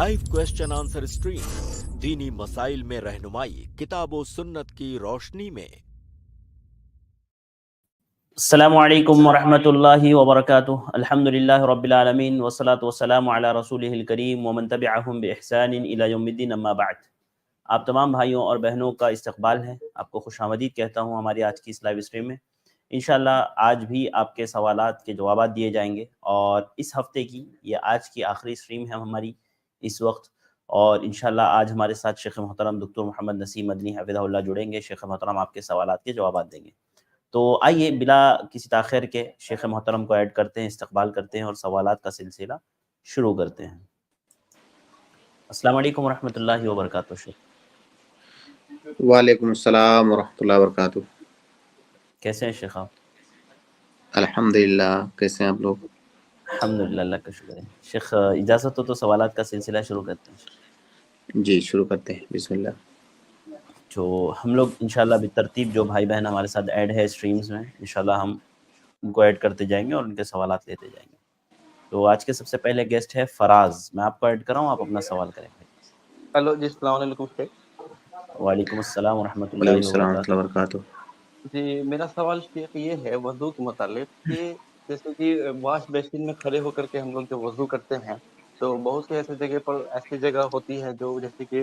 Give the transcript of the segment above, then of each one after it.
Live question answer stream दीनी मसाइल में रहनुमाई किताब व सुन्नत की रोशनी में। अस्सलामु अलैकुम वरहमतुल्लाहि वबरकातुहू। अल्हम्दुलिल्लाहि रब्बिल आलमीन वस्सलातु वस्सलामु अला रसूलिहिल करीम व मन तबिअहुम बिइहसानिन इला यौमिद्दीन अम्मा बाद। आप तमाम भाइयों और बहनों का इस्तकबाल है, आपको खुशामदीद कहता हूँ हमारी आज की इस लाइव स्ट्रीम में। इंशाअल्लाह आज भी आपके सवालात के जवाबात दिए जाएंगे और इस हफ़्ते की ये आज की आखिरी स्ट्रीम है हमारी इस वक्त। और इंशाअल्लाह आज हमारे साथ शेख मोहतरम डॉक्टर मोहम्मद नसीम मदनी हफ़िज़हुल्लाह जुड़ेंगे। शेख मोहतरम आपके सवालात के जवाबात देंगे। तो आइए बिला किसी ताख़िर के शेख मोहतरम को ऐड करते हैं, इस्तकबाल करते हैं और सवालात का सिलसिला शुरू करते हैं। अस्सलाम वालेकुम वरहमतुल्लाहि वबरकातुहू। शेख वालेकुम अस्सलाम वरहमतुल्लाहि वबरकातुहू। कैसे हैं शेख आप? अल्हम्दुलिल्लाह, कैसे हैं आप लोग? अल्हम्दुलिल्लाह, अल्लाह का शुक्र है। शेख इजाज़त हो तो सवालात का सिलसिला शुरू करते हैं। जी शुरू करते हैं, बिस्मिल्लाह। जो हम लोग इंशाल्लाह बितरतीब जो भाई बहन हमारे साथ ऐड है स्ट्रीम्स में, इंशाल्लाह हम उनको ऐड करते जाएंगे और उनके सवालात लेते जाएंगे। तो आज के सबसे पहले गेस्ट है फराज। मैं आपको ऐड कर रहा हूँ, आप अपना सवाल करें भाई। हेलो जी, अस्सलाम वालेकुम शेख। वालेकुम अस्सलाम वालेकुम वरहमतुल्लाहि अस्सलाम वबरकातुहू। वरहमतुल्लाहि वबरकातुहू। जी, मेरा सवाल शेख ये है वज़ू के मुतालिक कि जैसे कि वॉश बेसिन में खड़े होकर के हम लोग जब वज़ू करते हैं, तो बहुत से ऐसी जगह होती है जो जैसे कि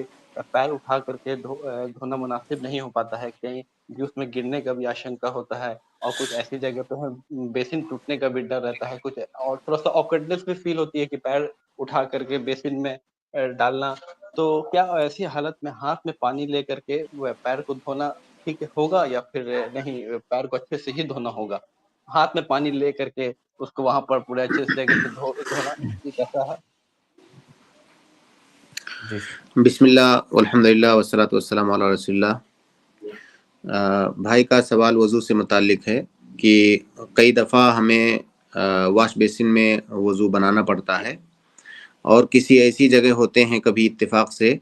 पैर उठा करके धोना मुनासिब नहीं हो पाता है, कहीं भी उसमें गिरने का भी आशंका होता है और कुछ ऐसी जगह पे है बेसिन टूटने का भी डर रहता है कुछ और थोड़ा-सा ऑकवर्डनेस भी फ़ील होती है कि पैर उठा करके बेसिन में डालना। तो क्या ऐसी हालत में हाथ में पानी लेकर के वो पैर को धोना ठीक होगा या फिर नहीं, पैर को अच्छे से ही धोना होगा? हाथ में पानी ले करके उसको वहाँ पर पूरे अच्छे से जगह से धोना ये कैसा है? जी बिस्मिल्लाह वल्हम्दुलिल्लाह वस्सलातु वस्सलामु अला रसूलिल्लाह। भाई का सवाल वज़ू से मुताल्लिक है कि कई दफ़ा हमें वॉश बेसिन में वज़ू बनाना पड़ता है और किसी ऐसी जगह होते हैं कभी इत्तेफाक से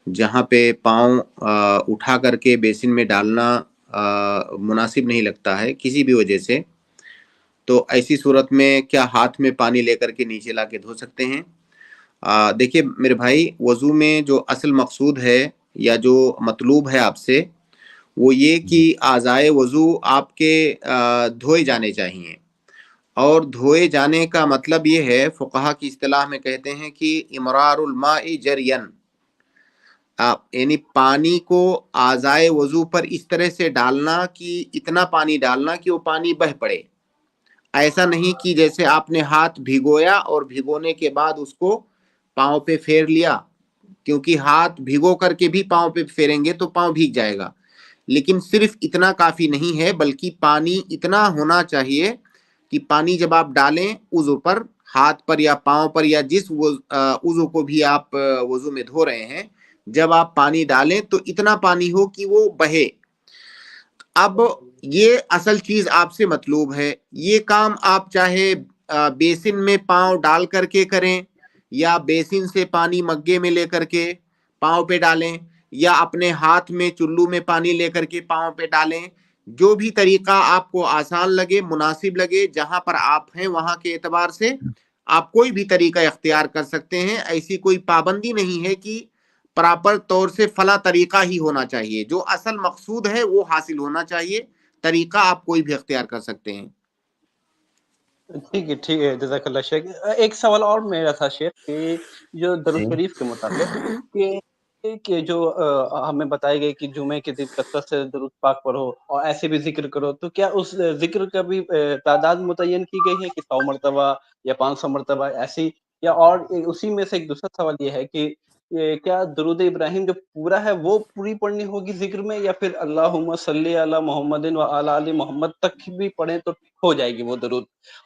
जहाँ पे पाँव उठा करके बेसिन में डालना मुनासिब नहीं लगता है किसी भी वजह से। तो ऐसी सूरत में क्या हाथ में पानी लेकर के नीचे ला के धो सकते हैं? देखिए मेरे भाई, वज़ू में जो असल मकसूद है या जो मतलूब है आपसे, वो ये कि आज़ाए वज़ू आपके धोए जाने चाहिए। और धोए जाने का मतलब ये है, फ़ुक़हा की इस्तिलाह में कहते हैं कि इमरारुल माई जरियन, आप यानी पानी को आज़ाए वज़ू पर इस तरह से डालना कि इतना पानी डालना कि वो पानी बह पड़े। ऐसा नहीं कि जैसे आपने हाथ भिगोया और भिगोने के बाद उसको पाँव पे फेर लिया, क्योंकि हाथ भिगो करके भी पाँव पे फेरेंगे तो पाँव भीग जाएगा। लेकिन सिर्फ इतना काफ़ी नहीं है, बल्कि पानी इतना होना चाहिए कि पानी जब आप डालें उज़ू पर, हाथ पर या पाँव पर या जिस उज़ू को भी आप वज़ू में धो रहे हैं, जब आप पानी डालें तो इतना पानी हो कि वो बहे। अब ये असल चीज आपसे मतलूब है। ये काम आप चाहे बेसिन में पाँव डाल करके करें या बेसिन से पानी मग्गे में लेकर के पाँव पे डालें या अपने हाथ में चुल्लू में पानी लेकर के पाँव पे डालें। जो भी तरीका आपको आसान लगे, मुनासिब लगे, जहां पर आप हैं वहां के एतबार से आप कोई भी तरीका इख्तियार कर सकते हैं। ऐसी कोई पाबंदी नहीं है कि प्रॉपर तौर से फला तरीका ही होना चाहिए। जो असल मकसूद है वो हासिल होना चाहिए। तरीका आप कोई भी इख्तियार कर सकते हैं। ठीक है, जज़ाकल्लाह शेख। एक सवाल और मेरा था शेख कि जो दरूद जी शरीफ के मुताबिक कि जो हमें बताई गई कि जुमे के दिन कसरत से दरूद पाक पढ़ो और ऐसे भी ज़िक्र करो, तो क्या उस ज़िक्र का भी तादाद मुतय्यन की गई है कि 100 मरतबा या 500 मरतबा ऐसी? या और उसी में से एक दूसरा सवाल ये है कि ये क्या दरूद इब्राहिम जो पूरा है वो पूरी पढ़नी होगी ज़िक्र में या फिर अल्लाहुम्मा सल्ली अला मुहम्मदिन व अला आलि मुहम्मद तक भी पढ़ें तो हो जाएगी वो दरूद?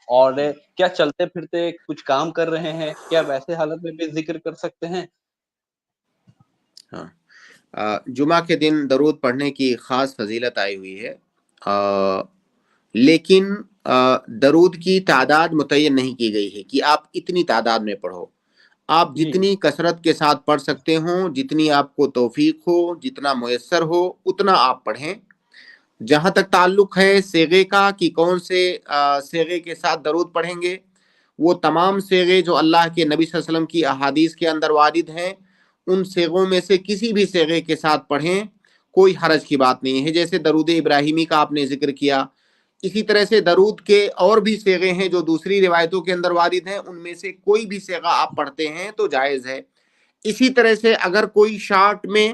और क्या चलते-फिरते कुछ काम कर रहे हैं, क्या वैसे हालत में भी ज़िक्र कर सकते हैं? हाँ, जुमा के दिन दरूद पढ़ने की ख़ास फजीलत आई हुई है, लेकिन दरूद की तादाद मुतय्यन नहीं की गई है कि आप इतनी तादाद में पढ़ो। आप जी। जितनी कसरत के साथ पढ़ सकते हो, जितनी आपको तौफीक हो, जितना मुयस्सर हो, उतना आप पढ़ें। जहाँ तक ताल्लुक है सेगे का कि कौन से सेगे के साथ दरूद पढ़ेंगे, وہ تمام صیغے جو اللہ کے نبی صلی اللہ علیہ وسلم کی احادیث کے اندر وارد ہیں ان صیغوں میں سے کسی بھی صیغے کے ساتھ پڑھیں، کوئی حرج کی بات نہیں ہے۔ جیسے درود ابراہیمی کا آپ نے ذکر کیا، اسی طرح سے درود کے اور بھی صیغے ہیں جو دوسری روایتوں کے اندر وارد ہیں، ان میں سے کوئی بھی صیغہ آپ پڑھتے ہیں تو جائز ہے۔ اسی طرح سے اگر کوئی شارٹ میں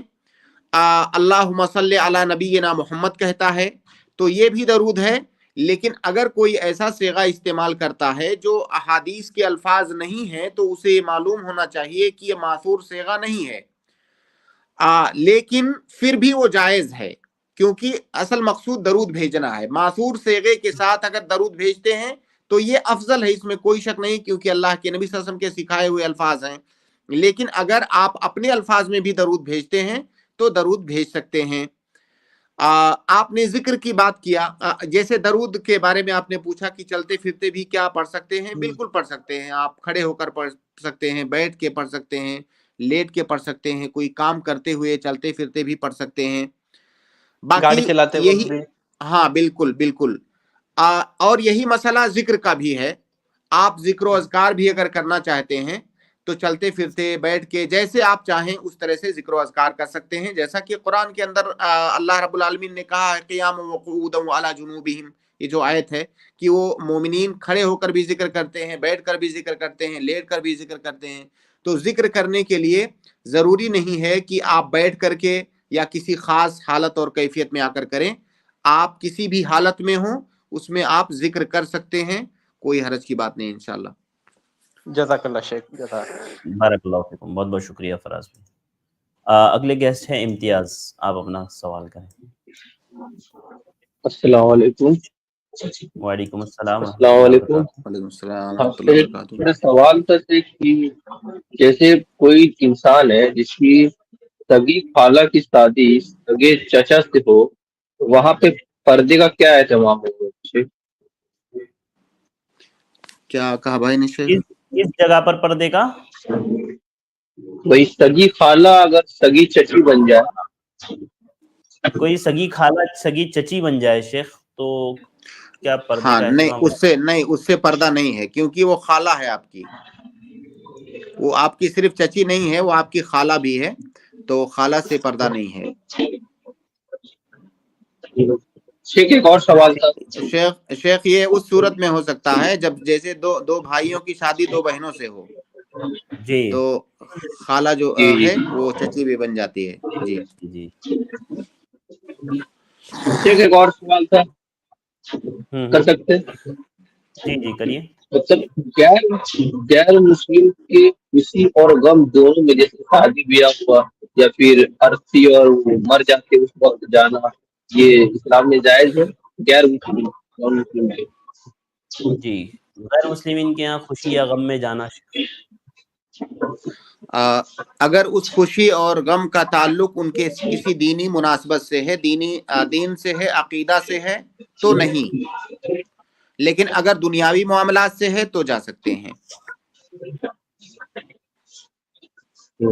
اللہم صلی علی نبینا محمد کہتا ہے تو یہ بھی درود ہے، لیکن اگر کوئی ایسا صیغہ استعمال کرتا ہے جو احادیث کے الفاظ نہیں ہیں تو اسے یہ معلوم ہونا چاہیے کہ یہ ماثور صیغہ نہیں ہے، لیکن پھر بھی وہ جائز ہے، کیونکہ اصل مقصود درود بھیجنا ہے۔ ماثور صیغے کے ساتھ اگر درود بھیجتے ہیں تو یہ افضل ہے، اس میں کوئی شک نہیں، کیونکہ اللہ کے نبی صلی اللہ علیہ وسلم کے سکھائے ہوئے الفاظ ہیں۔ لیکن اگر آپ اپنے الفاظ میں بھی درود بھیجتے ہیں تو درود بھیج سکتے ہیں۔ آپ نے ذکر کی بات کیا، جیسے درود کے بارے میں آپ نے پوچھا کہ چلتے پھرتے بھی کیا پڑھ سکتے ہیں؟ بالکل پڑھ سکتے ہیں، آپ کھڑے ہو کر پڑھ سکتے ہیں، بیٹھ کے پڑھ سکتے ہیں، لیٹ کے پڑھ سکتے ہیں، کوئی کام کرتے ہوئے چلتے پھرتے بھی پڑھ سکتے ہیں، گاڑی باقی چلاتے وقت یہی، بھی۔ ہاں بالکل بالکل۔ اور یہی مسئلہ ذکر کا بھی ہے، آپ ذکر و اذکار بھی اگر کرنا چاہتے ہیں تو چلتے پھرتے بیٹھ کے جیسے آپ چاہیں اس طرح سے ذکر و اذکار کر سکتے ہیں، جیسا کہ قرآن کے اندر اللہ رب العالمین نے کہا ہے قیاما وقعودا وعلی جنوبہم، یہ جو آیت ہے کہ وہ مومنین کھڑے ہو کر بھی ذکر کرتے ہیں، بیٹھ کر بھی ذکر کرتے ہیں، لیٹ کر بھی ذکر کرتے ہیں۔ تو ذکر کرنے کے لیے ضروری نہیں ہے کہ آپ بیٹھ کر کے یا کسی خاص حالت اور کیفیت میں آ کر کریں، آپ کسی بھی حالت میں ہوں اس میں آپ ذکر کر سکتے ہیں، کوئی حرج کی بات نہیں انشاءاللہ۔ جزاک اللہ شیخ، جزاک بارک اللہ فیکم، بہت بہت شکریہ فراز بھائی۔ اگلے گیسٹ ہیں امتیاز، آپ اپنا سوال کریں۔ السلام علیکم۔ وعلیکم السلام ورحمۃ السلام اللہ علیکم۔ وبرکاتہ۔ وعلیکم السلام ہاں ورحمۃ اللہ وبرکاتہ۔ میرا سوال تھا کہ جیسے کوئی انسان ہے جس کی سگی خالہ کی شادی سگے چچا سے ہو، وہاں پہ پردے کا کیا اہتمام ہوگا؟ کیا کہا بھائی نے شیخ؟ کس جگہ پر پردے کا؟ وہی سگی خالہ اگر سگی چچی بن جائے، کوئی سگی خالہ سگی چچی بن جائے شیخ، تو کیا پردے ہاں کا نہیں، اہتمام اس سے پردہ نہیں ہے، کیونکہ وہ خالہ ہے آپ کی، وہ آپ کی صرف چچی نہیں ہے، وہ آپ کی خالہ بھی ہے، تو خالہ سے پردہ نہیں ہے۔ ٹھیک ہے، ایک اور سوال تھا۔ شیخ یہ اس صورت میں ہو سکتا ہے جب جیسے دو بھائیوں کی شادی دو بہنوں سے ہو جی تو خالہ جو جی ہے وہ چچی بھی بن جاتی ہے۔ جی جی ٹھیک ہے، ایک اور سوال تھا، کر سکتے ہیں؟ جی جی کریے۔ مطلب غیر مسلم کے خوشی اور غم دونوں میں، جیسے شادی بیاہ ہوا یا پھر عرصی اور مر جاتے اس وقت جانا، یہ اسلام میں جائز ہے؟ غیر مسلم اور مسلم کے جی، غیر مسلمین کے یہاں خوشی یا غم میں جانا، اگر اس خوشی اور غم کا تعلق ان کے کسی دینی مناسبت سے ہے، دین سے ہے، عقیدہ سے ہے تو نہیں، لیکن اگر دنیاوی معاملات سے ہے تو جا سکتے ہیں۔ جی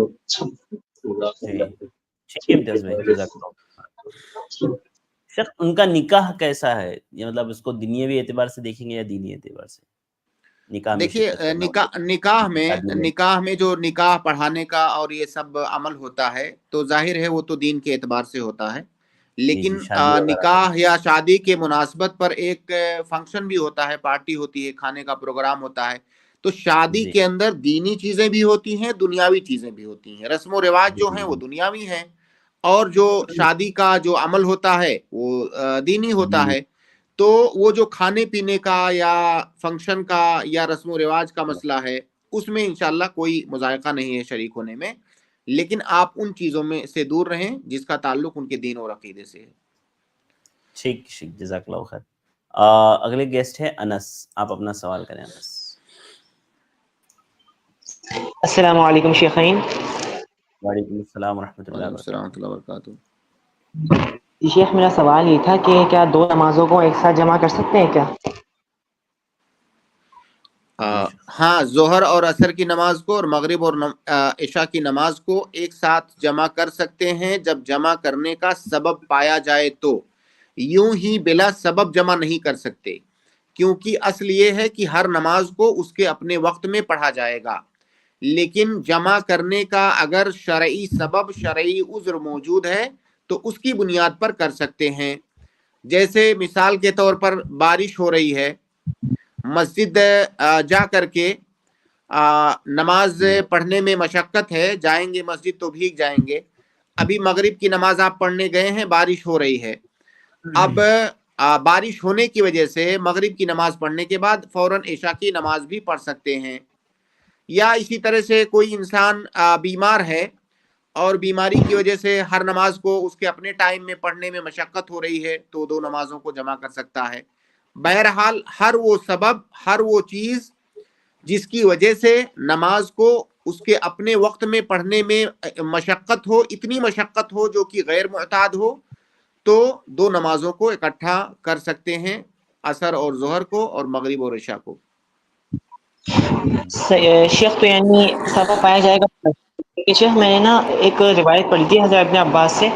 ٹھیک ہے امتیاز بھائی، جزاک اللہ۔ شیخ ان کا نکاح کیسا ہے؟ یہ مطلب اس کو دنیاوی اعتبار سے دیکھیں گے یا دینی اعتبار سے؟ نکاح میں دیکھیے شرکت کرنا، نکاح میں جو نکاح پڑھانے کا اور یہ سب عمل ہوتا ہے تو ظاہر ہے وہ تو دین کے اعتبار سے ہوتا ہے، لیکن شادی وغیرہ، نکاح یا شادی کے مناسبت پر ایک فنکشن بھی ہوتا ہے، پارٹی ہوتی ہے، کھانے کا پروگرام ہوتا ہے، تو شادی جی کے اندر دینی چیزیں بھی ہوتی ہیں، دنیاوی چیزیں بھی ہوتی ہیں، رسم و رواج جو ہیں وہ جی دنیاوی ہیں، اور جو شادی کا جو عمل ہوتا ہے وہ دینی ہوتا جی ہے۔ تو وہ جو کھانے پینے کا یا فنکشن کا یا رسم و رواج کا مسئلہ ہے اس میں انشاءاللہ کوئی مذائقہ نہیں ہے شریک ہونے میں، لیکن آپ ان چیزوں میں سے دور رہیں جس کا تعلق ان کے دین اور عقیدے سے ہے۔ ٹھیک، جزاک اللہ خیر۔ اگلے گیسٹ ہے انس، آپ اپنا سوال کریں انس۔ السلام علیکم شیخین۔ وعلیکم السلام ورحمۃ اللہ وعلیکم السلام ورحمۃ وبرکاتہ۔ اللہ وبرکاتہ۔ شیخ میرا سوال یہ تھا کہ کیا دو نمازوں کو ایک ساتھ جمع کر سکتے ہیں کیا؟ جی شیخ۔ ہاں، ظہر اور عصر کی نماز کو اور مغرب اور عشاء کی نماز کو ایک ساتھ جمع کر سکتے ہیں جب جمع کرنے کا سبب پایا جائے، تو یوں ہی بلا سبب جمع نہیں کر سکتے، کیونکہ اصل یہ ہے کہ ہر نماز کو اس کے اپنے وقت میں پڑھا جائے گا، لیکن جمع کرنے کا اگر شرعی سبب، شرعی عذر موجود ہے تو اس کی بنیاد پر کر سکتے ہیں۔ جیسے مثال کے طور پر بارش ہو رہی ہے، مسجد جا کر کے نماز پڑھنے میں مشقت ہے، جائیں گے مسجد تو بھیگ جائیں گے۔ ابھی مغرب کی نماز آپ پڑھنے گئے ہیں، بارش ہو رہی ہے، اب بارش ہونے کی وجہ سے مغرب کی نماز پڑھنے کے بعد فوراً عشاء کی نماز بھی پڑھ سکتے ہیں۔ یا اسی طرح سے کوئی انسان بیمار ہے اور بیماری کی وجہ سے ہر نماز کو اس کے اپنے ٹائم میں پڑھنے میں مشقت ہو رہی ہے تو دو نمازوں کو جمع کر سکتا ہے۔ بہرحال ہر وہ سبب، ہر وہ چیز جس کی وجہ سے نماز کو اس کے اپنے وقت میں پڑھنے میں مشقت ہو، اتنی مشقت ہو جو کہ غیر معتاد ہو، تو دو نمازوں کو اکٹھا کر سکتے ہیں، عصر اور ظہر کو اور مغرب اور عشاء کو۔ شیخ تو یعنی سبب پایا جائے گا کہ شیخ میں نے نا ایک روایت پڑھی تھی حضرت ابن عباس سے،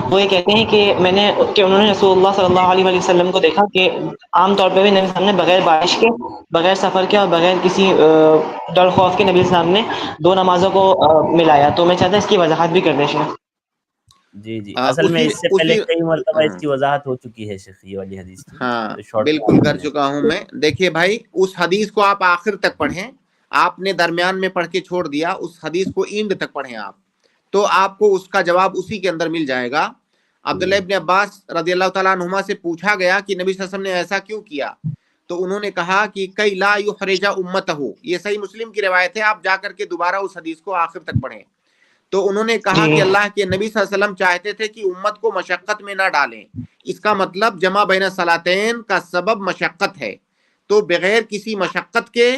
وہ یہ کہتے ہیں کہ انہوں نے رسول اللہ صلی اللہ علیہ وسلم کو دیکھا کہ عام طور پہ بھی نبی صلی اللہ علیہ وسلم نے بغیر بارش کے، بغیر سفر کے اور بغیر کسی ڈر خوف کے نبی صلی اللہ علیہ وسلم نے دو نمازوں کو ملایا، تو میں چاہتا ہوں اس کی وضاحت بھی کر دیں شیخ۔ جی اصل میں اس سے پہلے کئی مرتبہ اس کی وضاحت ہو چکی ہے شیخ، یہ والی حدیث کی، ہاں تو شارٹ بالکل کر چکا ہوں میں۔ دیکھیے بھائی، اس حدیث کو آپ آخر تک پڑھیں، آپ نے درمیان میں پڑھ کے چھوڑ دیا، اس حدیث کو اینڈ تک پڑھیں آپ، تو آپ کو اس کا جواب اسی کے اندر مل جائے گا۔ عبداللہ ابن عباس رضی اللہ تعالیٰ عنہما سے پوچھا گیا کہ نبی صلی اللہ علیہ وسلم نے ایسا کیوں کیا، تو انہوں نے کہا کہ کئی لا یحرج امتہ، یہ صحیح مسلم کی روایت ہے، آپ جا کر کے دوبارہ اس حدیث کو آخر تک پڑھیں۔ تو انہوں نے کہا کہ اللہ کے نبی صلی اللہ علیہ وسلم چاہتے تھے کہ امت کو مشقت میں نہ ڈالیں، اس کا مطلب جمع بین الصلاتین کا سبب مشقت ہے، تو بغیر کسی مشقت کے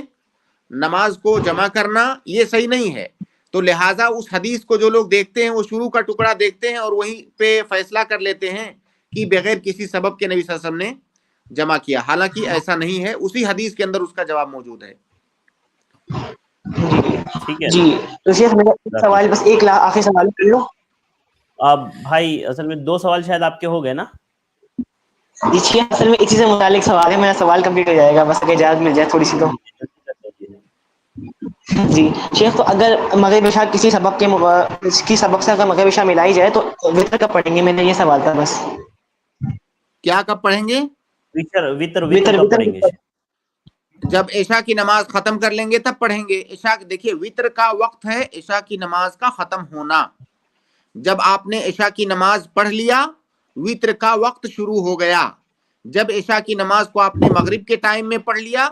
نماز کو جمع کرنا یہ صحیح نہیں ہے۔ تو لہٰذا اس حدیث کو جو لوگ دیکھتے ہیں وہ شروع کا ٹکڑا دیکھتے ہیں اور وہیں پہ فیصلہ کر لیتے ہیں کہ بغیر کسی سبب کے نبی صلی اللہ علیہ وسلم نے جمع کیا، حالانکہ ایسا نہیں ہے، اسی حدیث کے اندر اس کا جواب موجود ہے۔ ٹھیک ہے جی تو شیخ میرا سوال بس ایک آخری سوال کر لو۔ بھائی اصل میں دو سوال شاید آپ کے ہو گئے نا؟ جی اصل میں اسی سے متعلق سوال ہے، میرا سوال کمپلیٹ ہو جائے گا بس، اگر اجازت مل جائے تھوڑی سی تو۔ جی شیخ، تو اگر مغرب عشاء کسی سبب سے اگر مغرب عشاء ملائی جائے تو وتر کب پڑھیں گے؟ میرا یہ سوال تھا بس۔ کیا کب پڑھیں گے؟ وتر کب پڑھیں گے؟ جب عشاء کی نماز ختم کر لیں گے تب پڑھیں گے۔ عشاء دیکھیے وتر کا وقت ہے عشاء کی نماز کا ختم ہونا، جب آپ نے عشاء کی نماز پڑھ لیا وتر کا وقت شروع ہو گیا، جب عشاء کی نماز کو آپ نے مغرب کے ٹائم میں پڑھ لیا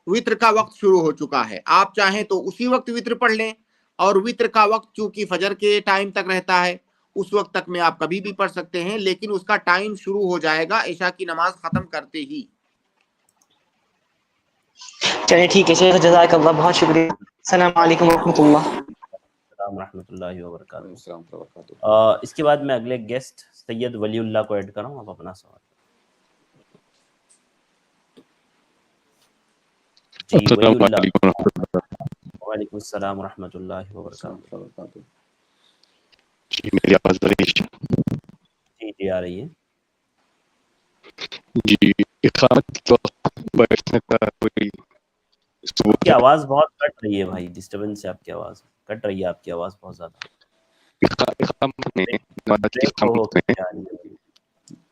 وتر کا وقت شروع ہو چکا ہے۔ آپ چاہیں تو اسی وقت وتر پڑھ لیں، اور وتر کا وقت چونکہ فجر کے ٹائم تک رہتا ہے اس وقت تک میں آپ کبھی بھی پڑھ سکتے ہیں، لیکن اس کا ٹائم شروع ہو جائے گا عشاء کی نماز ختم کرتے ہی۔ چلیے ٹھیک ہے شیخ، جزاک اللہ، بہت شکریہ، السلام علیکم ورحمۃ اللہ۔ السلام ورحمۃ اللہ وبرکاتہ۔ اس کے بعد میں اگلے گیسٹ سید ولی اللہ کو ایڈ کر رہا ہوں، آپ اپنا سوال۔ جی ولی اللہ، وعلیکم السلام ورحمۃ اللہ وبرکاتہ۔ میری آواز آ رہی ہے؟ جی آ رہی ہے۔ جی اقامت کے وقت بیٹھنے کا کوئی آپ کی آواز بہت کٹ رہی ہے بھائی، ڈسٹربنس ہے، آپ کی آواز کٹ رہی ہے، آپ کی آواز بہت زیادہ اقامت میں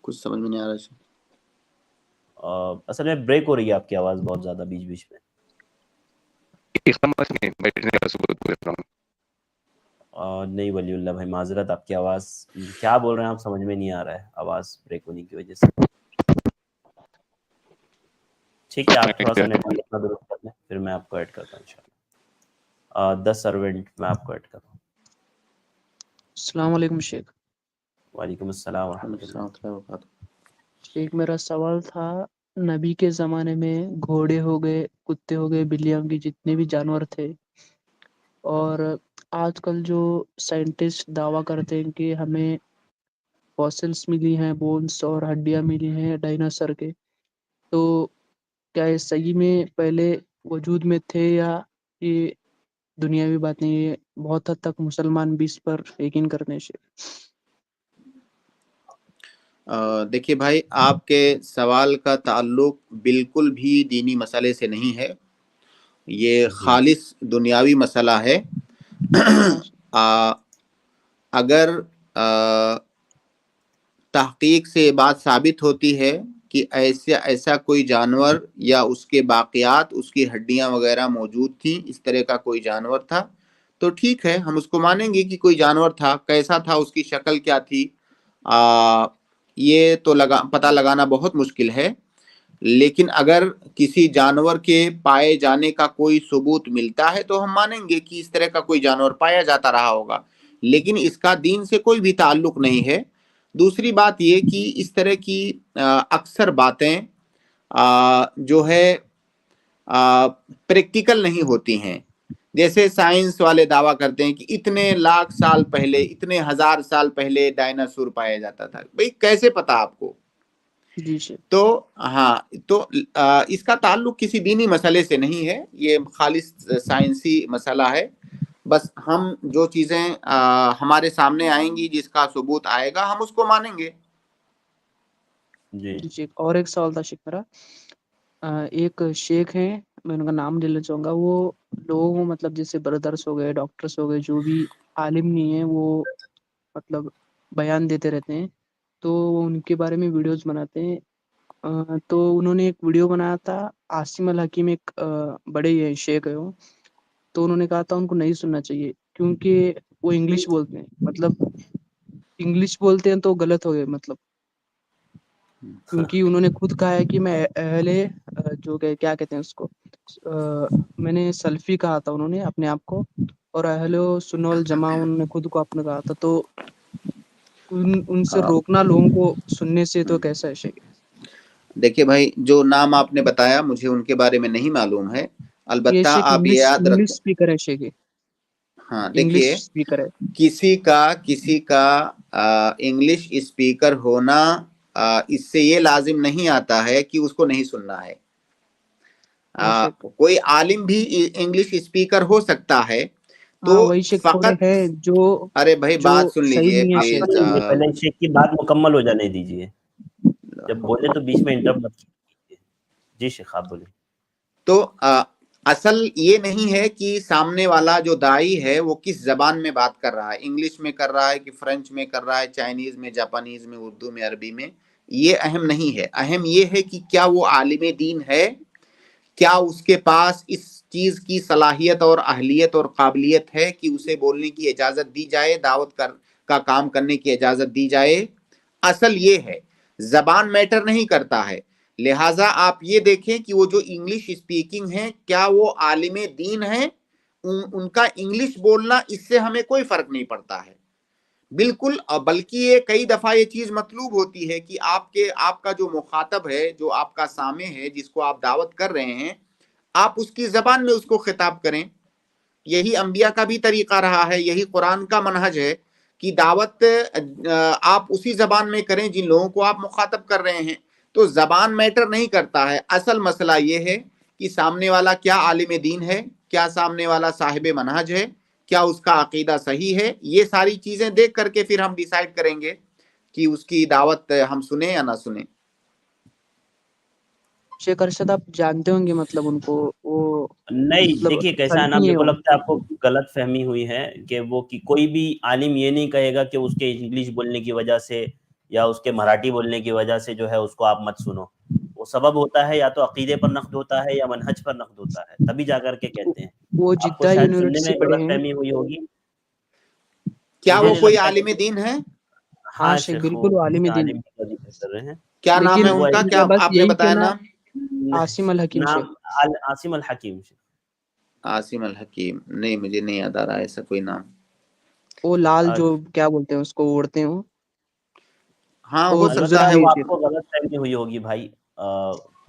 کچھ سمجھ میں نہیں آ رہا ہے۔ اصل میں بریک ہو رہی ہے آپ کی آواز بہت زیادہ بیچ بیچ میں۔ اقامت میں بیٹھنے کا ثبوت بول رہا ہوں۔ نہیں ولی اللہ بھائی، معذرت، آپ کی آواز کیا بول رہے ہیں آپ سمجھ میں نہیں آ رہا ہے، آواز بریک ہونے کی وجہ سے۔ ٹھیک ہے، آپ تھوڑا سا نیٹ اپنا درست کر لیں، پھر میں آپ کو ایڈ کرتا ہوں انشاءاللہ۔ 10 سرونٹ میں آپ کو ایڈ کرتا ہوں۔ السلام علیکم شیخ۔ وعلیکم السلام ورحمۃ اللہ وبرکاتہ۔ شیخ میرا سوال تھا، نبی کے زمانے میں گھوڑے ہو گئے، کتے ہو گئے، بلیاں کی جتنے بھی جانور تھے، اور آج کل جو سائنٹسٹ دعویٰ کرتے ہیں کہ ہمیں فوسلس ملی ہیں، بونس اور ہڈیاں ملی ہیں ڈائناسور کے، تو کیا یہ صحیح میں پہلے وجود میں تھے یا یہ دنیاوی بات نہیں؟ یہ بہت حد تک مسلمان بھی اس پر یقین کرتے ہیں شیخ۔ देखिए भाई, आपके सवाल का ताल्लुक बिल्कुल भी दीनी मसले से नहीं है, ये खालिस दुनियावी मसला है। अगर तहकीक से ये बात साबित होती है कि ऐसा कोई जानवर या उसके बाक़ियात, उसकी हड्डियां वगैरह मौजूद थी, इस तरह का कोई जानवर था, तो ठीक है, हम उसको मानेंगे कि कोई जानवर था। कैसा था, उसकी शक्ल क्या थी, ये तो पता लगाना बहुत मुश्किल है। लेकिन अगर किसी जानवर के पाए जाने का कोई सबूत मिलता है तो हम मानेंगे कि इस तरह का कोई जानवर पाया जाता रहा होगा, लेकिन इसका दीन से कोई भी ताल्लुक नहीं है। दूसरी बात ये कि इस तरह की अक्सर बातें जो है प्रैक्टिकल नहीं होती हैं। जैसे साइंस वाले दावा करते हैं कि इतने लाख साल पहले, इतने हजार साल पहले डायनासोर पाया जाता था। भाई कैसे पता आपको? जी जी। तो हाँ, तो इसका ताल्लुक किसी दीनी मसले से नहीं है, ये खालिस साइंसी मसला है। बस हम जो चीजें हमारे सामने आएंगी, जिसका सबूत आएगा, हम उसको मानेंगे। जी। और एक सवाल था शेख मेरा, एक शेख हैं, मैं उनका नाम लेना चाहूँगा, वो लोगों को मतलब जैसे ब्रदर्स हो गए, डॉक्टर्स हो गए, जो भी आलिम नहीं है, वो मतलब बयान देते रहते हैं, तो वो उनके बारे में वीडियोस बनाते हैं। तो उन्होंने एक वीडियो बनाया था, आसिम अल हकीम एक बड़े ही शेख है वो, तो उन्होंने कहा था उनको नहीं सुनना चाहिए क्योंकि वो इंग्लिश बोलते हैं, मतलब इंग्लिश बोलते हैं तो गलत हो गए, मतलब क्योंकि उन्होंने खुद कहा है कि मैं अहले जो क्या कहते हैं उसको, मैंने सल्फी कहा था उन्होंने अपने आप को, और अहले सुन्नत वल जमा उन्होंने खुद को अपने कहा था। तो उनसे रोकना लोगों को सुनने से तो कैसा है शेख? देखिए भाई, जो नाम आपने बताया मुझे उनके बारे में नहीं मालूम है, अलबत्ता आप ये याद इंग्लिश रखें। स्पीकर है शेख, हाँ इंग्लिश देखिए, स्पीकर है। किसी का इंग्लिश स्पीकर होना इससे ये लाजिम नहीं आता है कि उसको नहीं सुनना है। कोई आलिम भी इंग्लिश स्पीकर हो सकता है, तो वही शेख थोड़े फकत हैं जो, अरे भाई बात सुन सही लीजिए नहीं है प्लीज। पहले शेख की बात मुकम्मल हो जाने दीजिए, जब बोले तो बीच में इंटरप्ट मत कीजिए। जी शेख आप बोलिए। तो असल ये नहीं है कि सामने वाला जो दाई है वो किस जबान में बात कर रहा है, इंग्लिश में कर रहा है कि फ्रेंच में कर रहा है, चाइनीज में, जापानीज में, उर्दू में, अरबी में, ये अहम नहीं है। अहम ये है कि क्या वो आलिम दीन है, क्या उसके पास इस चीज की सलाहियत और अहलियत और काबिलियत है कि उसे बोलने की इजाजत दी जाए, दावत का काम करने की इजाजत दी जाए। असल ये है, जबान मैटर नहीं करता है। लिहाजा आप ये देखें कि वो जो इंग्लिश स्पीकिंग है, क्या वो आलिम दीन है, उनका इंग्लिश बोलना, इससे हमें कोई फर्क नहीं पड़ता है बिल्कुल। बल्कि ये कई दफा ये चीज मतलूब होती है कि आपका जो मुखातब है, जो आपका सामे है, जिसको आप दावत कर रहे हैं, आप उसकी जबान में उसको खिताब करें। यही अंबिया का भी तरीका रहा है, यही कुरान का मनहज है कि दावत आप उसी जबान में करें जिन लोगों को आप मुखातब कर रहे हैं। तो जबान मैटर नहीं करता है, असल मसला ये है कि सामने वाला क्या आलिम दीन है, क्या सामने वाला साहिब मनहज है, क्या उसका अकीदा सही है। ये सारी चीजें देख करके फिर हम डिसाइड करेंगे कि उसकी दावत हम सुने या ना सुने। शेख अरशद आप जानते होंगे मतलब उनको, वो नहीं मतलब देखिए कैसा है ना, सल्फी मेरे है को वो। लगता है आपको गलत फहमी हुई है कि कोई भी आलिम ये नहीं कहेगा कि उसके इंग्लिश बोलने की वजह से या उसके मराठी बोलने की वजह से जो है उसको आप मत सुनो। वो सबब होता है, या तो अकीदे पर नक़्द होता है या मनहज पर नक़्द होता है, तभी जाकर के कहते हैं। वो आपको जिद्दा शायद सुनने यूनिवर्सिटी में पढ़े गलत हैं। फहमी हुई होगी। क्या मुझे वो नहीं कोई लगता आलिम कि दीन है? हाँ हाँ शेख, शेख, वो बिल्कुल वो आलिम दीन। आलिम का जिक्र कर रहे हैं। क्या नाम लेकिन है उनका? क्या उनका बस आपने यही बताया कहना, नाम? आसिम अल हकीम शेख। नाम आसिम अल हकीम। आसिम अल हकीम? नहीं, मुझे नहीं याद आ रहा है ऐसा कोई नाम। वो लाल जो क्या बोलते हैं उसको, ओढ़ते हैं वो। हाँ वो हो सकता अलबत्ता है। सरजदी वो है शेख। आपको गलत फहमी हुई होगी भाई।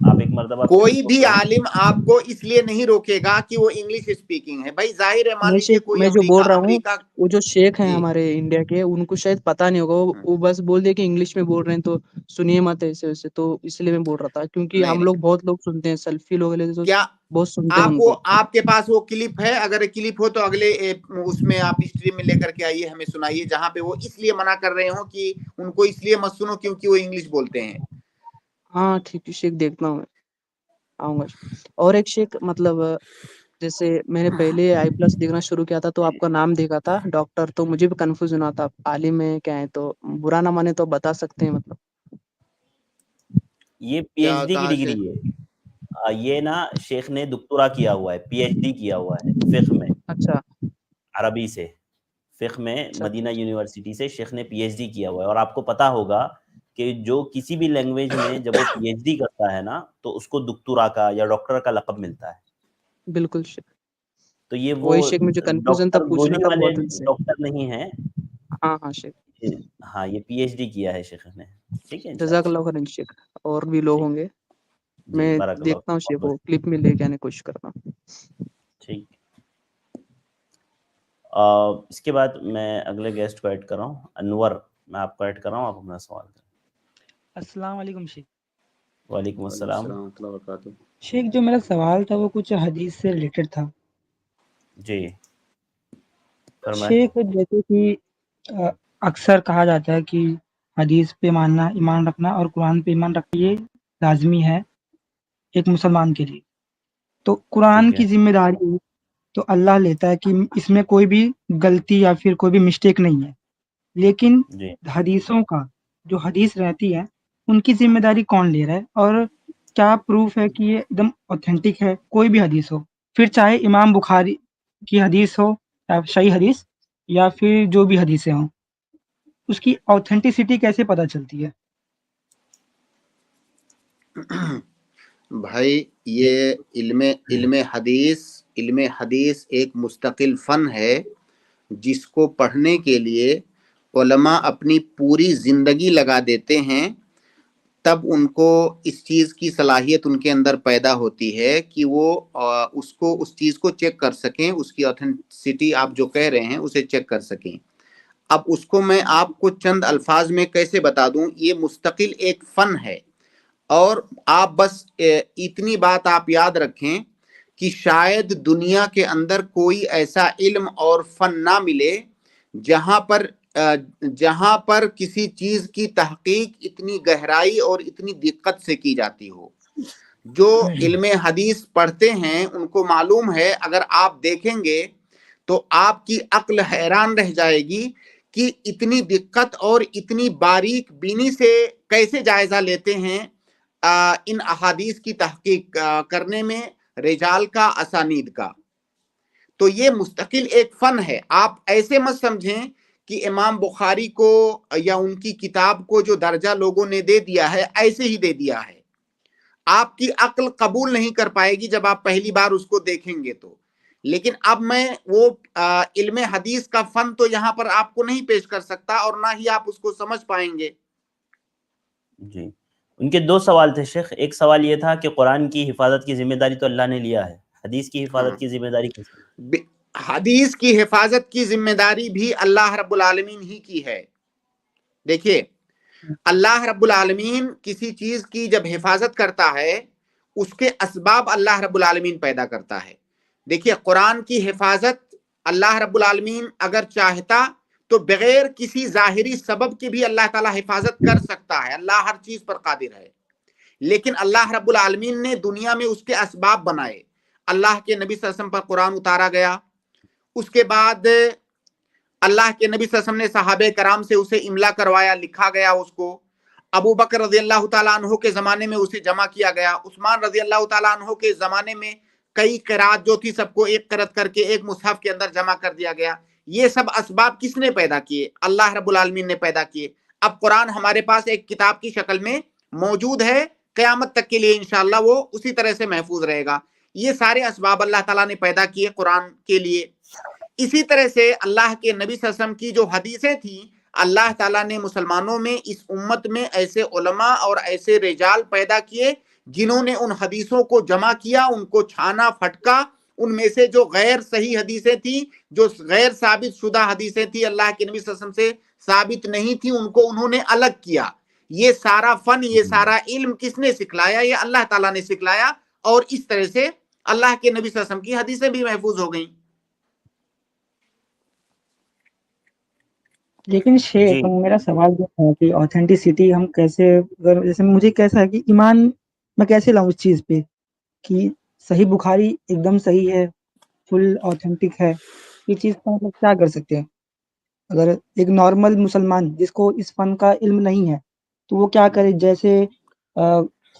آپ ایک مرتبہ کوئی بھی عالم آپ کو اس لیے نہیں روکے گا کہ وہ انگلش اسپیکنگ ہے. بھائی ظاہر ہے, مان لیجیے کوئی میں جو بول رہا ہوں امریکہ وہ جو شیخ ہیں جی ہمارے انڈیا کے, ان کو شاید پتہ نہیں ہوگا, وہ بس بول دے کہ انگلش میں بول رہے ہیں تو سنیے مت ایسے ویسے, تو اس لیے میں بول رہا تھا کیونکہ نہیں ہم نہیں, لوگ بہت لوگ سنتے ہیں, سلفی لوگ لے تو کیا بہت سنتے ہیں ان کو. آپ کے پاس وہ کلپ ہے؟ اگر کلپ ہو تو اگلے اس میں آپ اسٹریم میں لے کر کے آئیے, ہمیں سنائیے, جہاں پہ وہ اس لیے منع کر رہے ہوں کہ ان کو اس لیے مت سنو کیونکہ وہ انگلش بولتے ہیں. ہاں ٹھیک ہے شیخ, دیکھتا ہوں میں, آؤں گا. اور ایک شیخ مطلب جیسے میں نے پہلے آئی پلس دیکھنا شروع کیا تھا تو آپ کا نام دیکھا تھا ڈاکٹر, تو مجھے بھی کنفیوژن ہونا تھا عالم ہے کیا ہے, تو برا نہ مانے تو بتا سکتے ہیں مطلب. یہ پی کیا ایچ ڈی کی کہاں سے؟ ڈگری ہے, یہ نا شیخ نے دکتورا کیا ہوا ہے, پی ایچ ڈی کیا ہوا ہے فقہ میں, اچھا عربی سے فقہ میں, اچھا مدینہ یونیورسٹی سے شیخ نے پی ایچ ڈی کیا ہوا ہے. اور آپ کو پتا ہوگا کہ جو کسی بھی لینگویج میں جب وہ پی ایچ ڈی کرتا ہے نا تو اس کو دکتورا کا یا ڈاکٹر کا لقب ملتا ہے. بالکل شیخ, تو یہ وہ وہی شیخ مجھے کنفیوژن تھا, ڈاکٹر پوچھنا گولی تھا والے بہت دن سے. ڈاکٹر نہیں ہیں. ہاں ہاں شیخ, ہاں یہ پی ایچ ڈی کیا ہے شیخ نے. ٹھیک ہے جزاک انشاءاللہ. اللہ خیر شیخ. اور بھی لوگ ٹھیک, ہوں گے, جی میں بارک اللہ دیکھتا ہوں فیک, شیخ بہت کو بہت کلپ میں لے کے آنے کی کوشش کرتا ہوں. ٹھیک. اس کے بعد میں اگلے گیسٹ کو ایڈ کر رہا ہوں, انور, میں آپ کو ایڈ کر رہا ہوں, آپ اپنا سوال کریں. السلام علیکم شیخ. وعلیکم وعلیکم السلام. السلام ورحمۃ اللہ وبرکاتہ. شیخ جو میرا سوال تھا وہ کچھ حدیث سے ریلیٹڈ تھا. جی فرمائیں. شیخ جیسے کہ اکثر کہا جاتا ہے کہ حدیث پہ ماننا, ایمان رکھنا, اور قرآن پہ ایمان رکھنا یہ لازمی ہے ایک مسلمان کے لیے. تو قرآن ٹھیک ہے. کی ذمہ داری تو اللہ لیتا ہے کہ اس میں کوئی بھی غلطی یا پھر کوئی بھی مسٹیک نہیں ہے, لیکن جی حدیثوں کا جو حدیث رہتی ہے ان کی ذمہ داری کون لے رہا ہے, اور کیا پروف ہے کہ یہ ایک دم اوتھینٹک ہے؟ کوئی بھی حدیث ہو, پھر چاہے امام بخاری کی حدیث ہو, صحیح حدیث, یا پھر جو بھی حدیثیں ہوں, اس کی اوتھینٹسٹی کیسے پتہ چلتی ہے؟ بھائی یہ علم حدیث ایک مستقل فن ہے جس کو پڑھنے کے لیے علماء اپنی پوری زندگی لگا دیتے ہیں, تب ان کو اس چیز کی صلاحیت ان کے اندر پیدا ہوتی ہے کہ وہ اس چیز کو چیک کر سکیں, اس کی اوتھینٹسٹی آپ جو کہہ رہے ہیں اسے چیک کر سکیں. اب اس کو میں آپ کو چند الفاظ میں کیسے بتا دوں, یہ مستقل ایک فن ہے. اور آپ بس اتنی بات آپ یاد رکھیں کہ شاید دنیا کے اندر کوئی ایسا علم اور فن نہ ملے جہاں پر کسی چیز کی تحقیق اتنی گہرائی اور اتنی دقت سے کی جاتی ہو. جو علم حدیث پڑھتے ہیں ان کو معلوم ہے, اگر آپ دیکھیں گے تو آپ کی عقل حیران رہ جائے گی کہ اتنی دقت اور اتنی باریک بینی سے کیسے جائزہ لیتے ہیں ان احادیث کی تحقیق کرنے میں, رجال کا, اسانید کا. تو یہ مستقل ایک فن ہے. آپ ایسے مت سمجھیں کہ امام بخاری کو یا ان کی کتاب کو جو درجہ لوگوں نے دے دیا ہے ایسے ہی دے دیا ہے. آپ کی عقل قبول نہیں کر پائے گی جب آپ پہلی بار اس کو دیکھیں گے تو. لیکن اب میں وہ علم حدیث کا فن تو یہاں پر آپ کو نہیں پیش کر سکتا, اور نہ ہی آپ اس کو سمجھ پائیں گے. جی, ان کے دو سوال تھے شیخ. ایک سوال یہ تھا کہ قرآن کی حفاظت کی ذمہ داری تو اللہ نے لیا ہے, حدیث کی حفاظت کی ذمہ داری کس کی؟ حدیث کی حفاظت کی ذمہ داری بھی اللہ رب العالمین ہی کی ہے. دیکھیے, اللہ رب العالمین کسی چیز کی جب حفاظت کرتا ہے اس کے اسباب اللہ رب العالمین پیدا کرتا ہے. دیکھیے, قرآن کی حفاظت اللہ رب العالمین اگر چاہتا تو بغیر کسی ظاہری سبب کے بھی اللہ تعالی حفاظت کر سکتا ہے. اللہ ہر چیز پر قادر ہے, لیکن اللہ رب العالمین نے دنیا میں اس کے اسباب بنائے. اللہ کے نبی صلی اللہ علیہ وسلم پر قرآن اتارا گیا, اس کے بعد اللہ کے نبی صلی اللہ علیہ وسلم نے صحابہ کرام سے اسے املا کروایا, لکھا گیا اس کو. ابو بکر رضی اللہ تعالیٰ عنہ کے زمانے میں اسے جمع کیا گیا. عثمان رضی اللہ تعالیٰ عنہ کے زمانے میں کئی قرات جو تھی سب کو ایک قرات کر کے ایک مصحف کے اندر جمع کر دیا گیا. یہ سب اسباب کس نے پیدا کیے؟ اللہ رب العالمین نے پیدا کیے. اب قرآن ہمارے پاس ایک کتاب کی شکل میں موجود ہے, قیامت تک کے لیے انشاءاللہ وہ اسی طرح سے محفوظ رہے گا. یہ سارے اسباب اللہ تعالیٰ نے پیدا کیے قرآن کے لیے. اسی طرح سے اللہ کے نبی صلی اللہ علیہ وسلم کی جو حدیثیں تھیں, اللہ تعالیٰ نے مسلمانوں میں, اس امت میں ایسے علماء اور ایسے رجال پیدا کیے جنہوں نے ان حدیثوں کو جمع کیا، ان کو چھانا پھٹکا، ان میں سے جو غیر صحیح حدیثیں تھیں، جو غیر ثابت شدہ حدیثیں تھیں، اللہ کے نبی صلی اللہ علیہ وسلم سے ثابت نہیں تھی، ان کو انہوں نے الگ کیا۔ یہ سارا فن، یہ سارا علم کس نے سکھلایا؟ یہ اللہ تعالیٰ نے سکھلایا، اور اس طرح سے اللہ کے نبی صلی اللہ علیہ وسلم کی حدیثیں بھی محفوظ ہو گئیں۔ لیکن شیخ میرا سوال جو ہے کہ آتھینٹسٹی ہم کیسے، اگر جیسے مجھے کیسا ہے کہ ایمان میں کیسے لاؤں اس چیز پہ کہ صحیح بخاری ایک دم صحیح ہے، فل آتھینٹک ہے، یہ چیز کا مطلب کیا کر سکتے ہیں؟ اگر ایک نارمل مسلمان جس کو اس فن کا علم نہیں ہے تو وہ کیا کرے؟ جیسے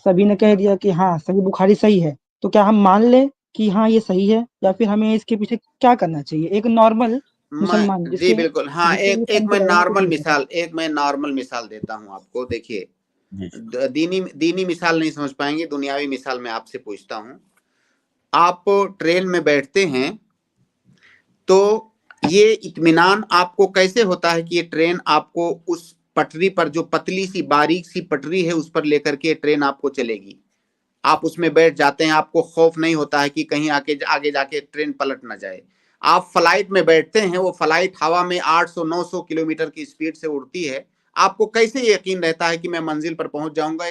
سبھی نے کہہ دیا کہ ہاں صحیح بخاری صحیح ہے، تو کیا ہم مان لیں کہ ہاں یہ صحیح ہے، یا پھر ہمیں اس کے پیچھے کیا کرنا چاہیے ایک نارمل مسلمان جس جی کے بالکل، ہاں، جس کے ایک فن میں کے بارے میں نارمل مثال دیتا ہوں آپ کو۔ دیکھیے، دینی مثال نہیں سمجھ پائیں گے، دنیاوی مثال میں آپ سے پوچھتا ہوں۔ آپ ٹرین میں بیٹھتے ہیں تو یہ اطمینان آپ کو کیسے ہوتا ہے کہ یہ ٹرین آپ کو اس پٹری پر، جو پتلی سی باریک سی پٹری ہے، اس پر لے کر کے ٹرین آپ کو چلے گی؟ آپ اس میں بیٹھ جاتے ہیں، آپ کو خوف نہیں ہوتا ہے کہ کہیں آگے جا کے ٹرین پلٹ نہ جائے۔ آپ فلائٹ میں بیٹھتے ہیں، وہ فلائٹ ہوا میں 800-900 کلومیٹر کی سپیڈ سے اڑتی ہے، آپ کو کیسے یقین رہتا ہے کہ میں منزل پر پہنچ جاؤں گا،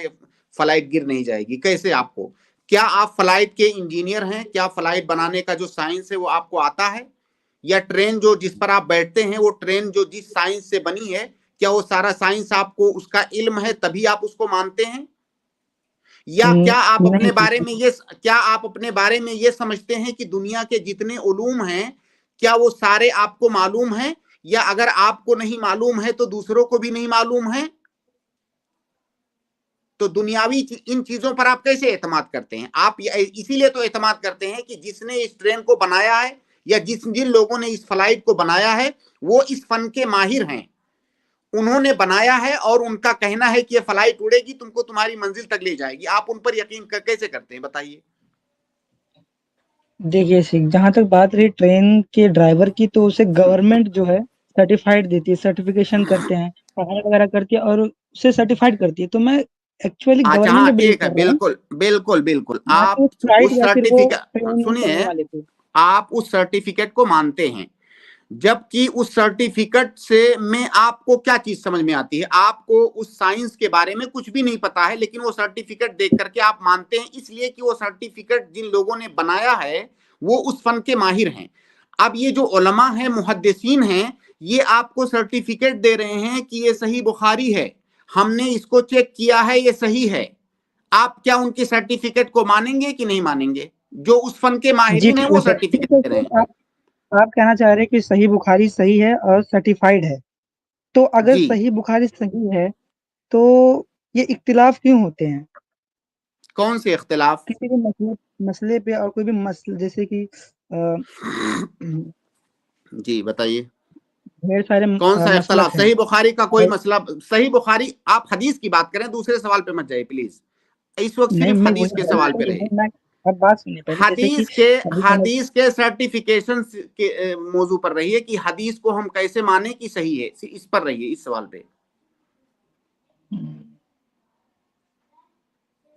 فلائٹ گر نہیں جائے گی؟ کیسے آپ کو؟ کیا آپ فلائٹ کے انجینئر ہیں؟ کیا فلائٹ بنانے کا جو سائنس ہے وہ آپ کو آتا ہے؟ یا ٹرین جو جس پر آپ بیٹھتے ہیں، وہ ٹرین جو جس سائنس سے بنی ہے، کیا وہ سارا سائنس آپ کو اس کا علم ہے تبھی آپ اس کو مانتے ہیں؟ یا کیا آپ اپنے بارے میں یہ سمجھتے ہیں کہ دنیا کے جتنے علوم ہیں کیا وہ سارے آپ کو معلوم ہیں، یا اگر آپ کو نہیں معلوم ہے تو دوسروں کو بھی نہیں معلوم ہے؟ تو دنیاوی ان چیزوں پر آپ کیسے اعتماد کرتے ہیں؟ آپ اسی لیے تو اعتماد کرتے ہیں کہ جس نے اس ٹرین کو بنایا ہے، یا جن لوگوں نے اس فلائٹ کو بنایا ہے، وہ اس فن کے ماہر ہیں، انہوں نے بنایا ہے، اور ان کا کہنا ہے کہ یہ فلائٹ اڑے گی، تم کو تمہاری منزل تک لے جائے گی۔ آپ ان پر یقین کیسے کرتے ہیں بتائیے؟ دیکھیے سنگھ، جہاں تک بات رہی ٹرین کے ڈرائیور کی، تو اسے گورنمنٹ جو ہے سرٹیفائڈ دیتی ہے، سرٹیفیکیشن کرتے ہیں، پڑھائی وغیرہ کرتی ہے اور اسے سرٹیفائڈ کرتی ہے۔ تو میں ایکچولی اچھا، گورنمنٹ ہاں پہ بلیو ٹھیک ہے، کر رہا ہوں، بالکل نہ آپ کہ فلائٹ اس یا پھر وہ سرٹیفکیٹ، ٹرین سنیے، چلنے والے تھے۔ آپ اس سرٹیفکیٹ کو مانتے ہیں، جبکہ اس سرٹیفکیٹ سے میں آپ کو کیا چیز سمجھ میں آتی ہے؟ آپ کو اس سائنس کے بارے میں کچھ بھی نہیں پتا ہے، لیکن وہ سرٹیفکیٹ دیکھ کر کے آپ مانتے ہیں، اس لیے کہ وہ سرٹیفکیٹ جن لوگوں نے بنایا ہے وہ اس فن کے ماہر ہیں۔ اب یہ جو علماء ہیں، محدثین ہیں، یہ آپ کو سرٹیفکیٹ دے رہے ہیں کہ یہ صحیح بخاری ہے، ہم نے اس کو چیک کیا ہے، یہ صحیح ہے۔ آپ کیا ان کے سرٹیفکیٹ کو مانیں گے کہ نہیں مانیں گے؟ جو اس فن کے جی ماہرین ہیں ٹھیک وہ ہے سر، سرٹیفکیٹ ٹھیک ہے دے رہے ہیں۔ سر، آپ کہنا چاہ رہے ہیں کہ صحیح بخاری صحیح ہے اور سرٹیفائڈ ہے، تو اگر جی، صحیح بخاری صحیح ہے تو یہ اختلاف کیوں ہوتے ہیں کون سے اختلاف؟ کسی بھی مسئلے پہ؟ اور کوئی بھی مسئلہ جیسے کہ جی بتائیے، ڈھیر سارے کون سا اختلاف؟ مسلک ہیں، صحیح بخاری کا کوئی اور مسئلہ؟ صحیح بخاری، آپ حدیث کی بات کریں، دوسرے سوال پہ مت جائیے پلیز، اس وقت نہیں، صرف میں حدیث کے سوال پہ رہیے۔ میں اب بات سنیے پہلے، جیسے کہ حدیث کے سرٹیفیکیشن کے موضوع پر رہیے کہ حدیث کو ہم کیسے مانیں کہ صحیح ہے، اس پر رہیے، اس سوال پہ۔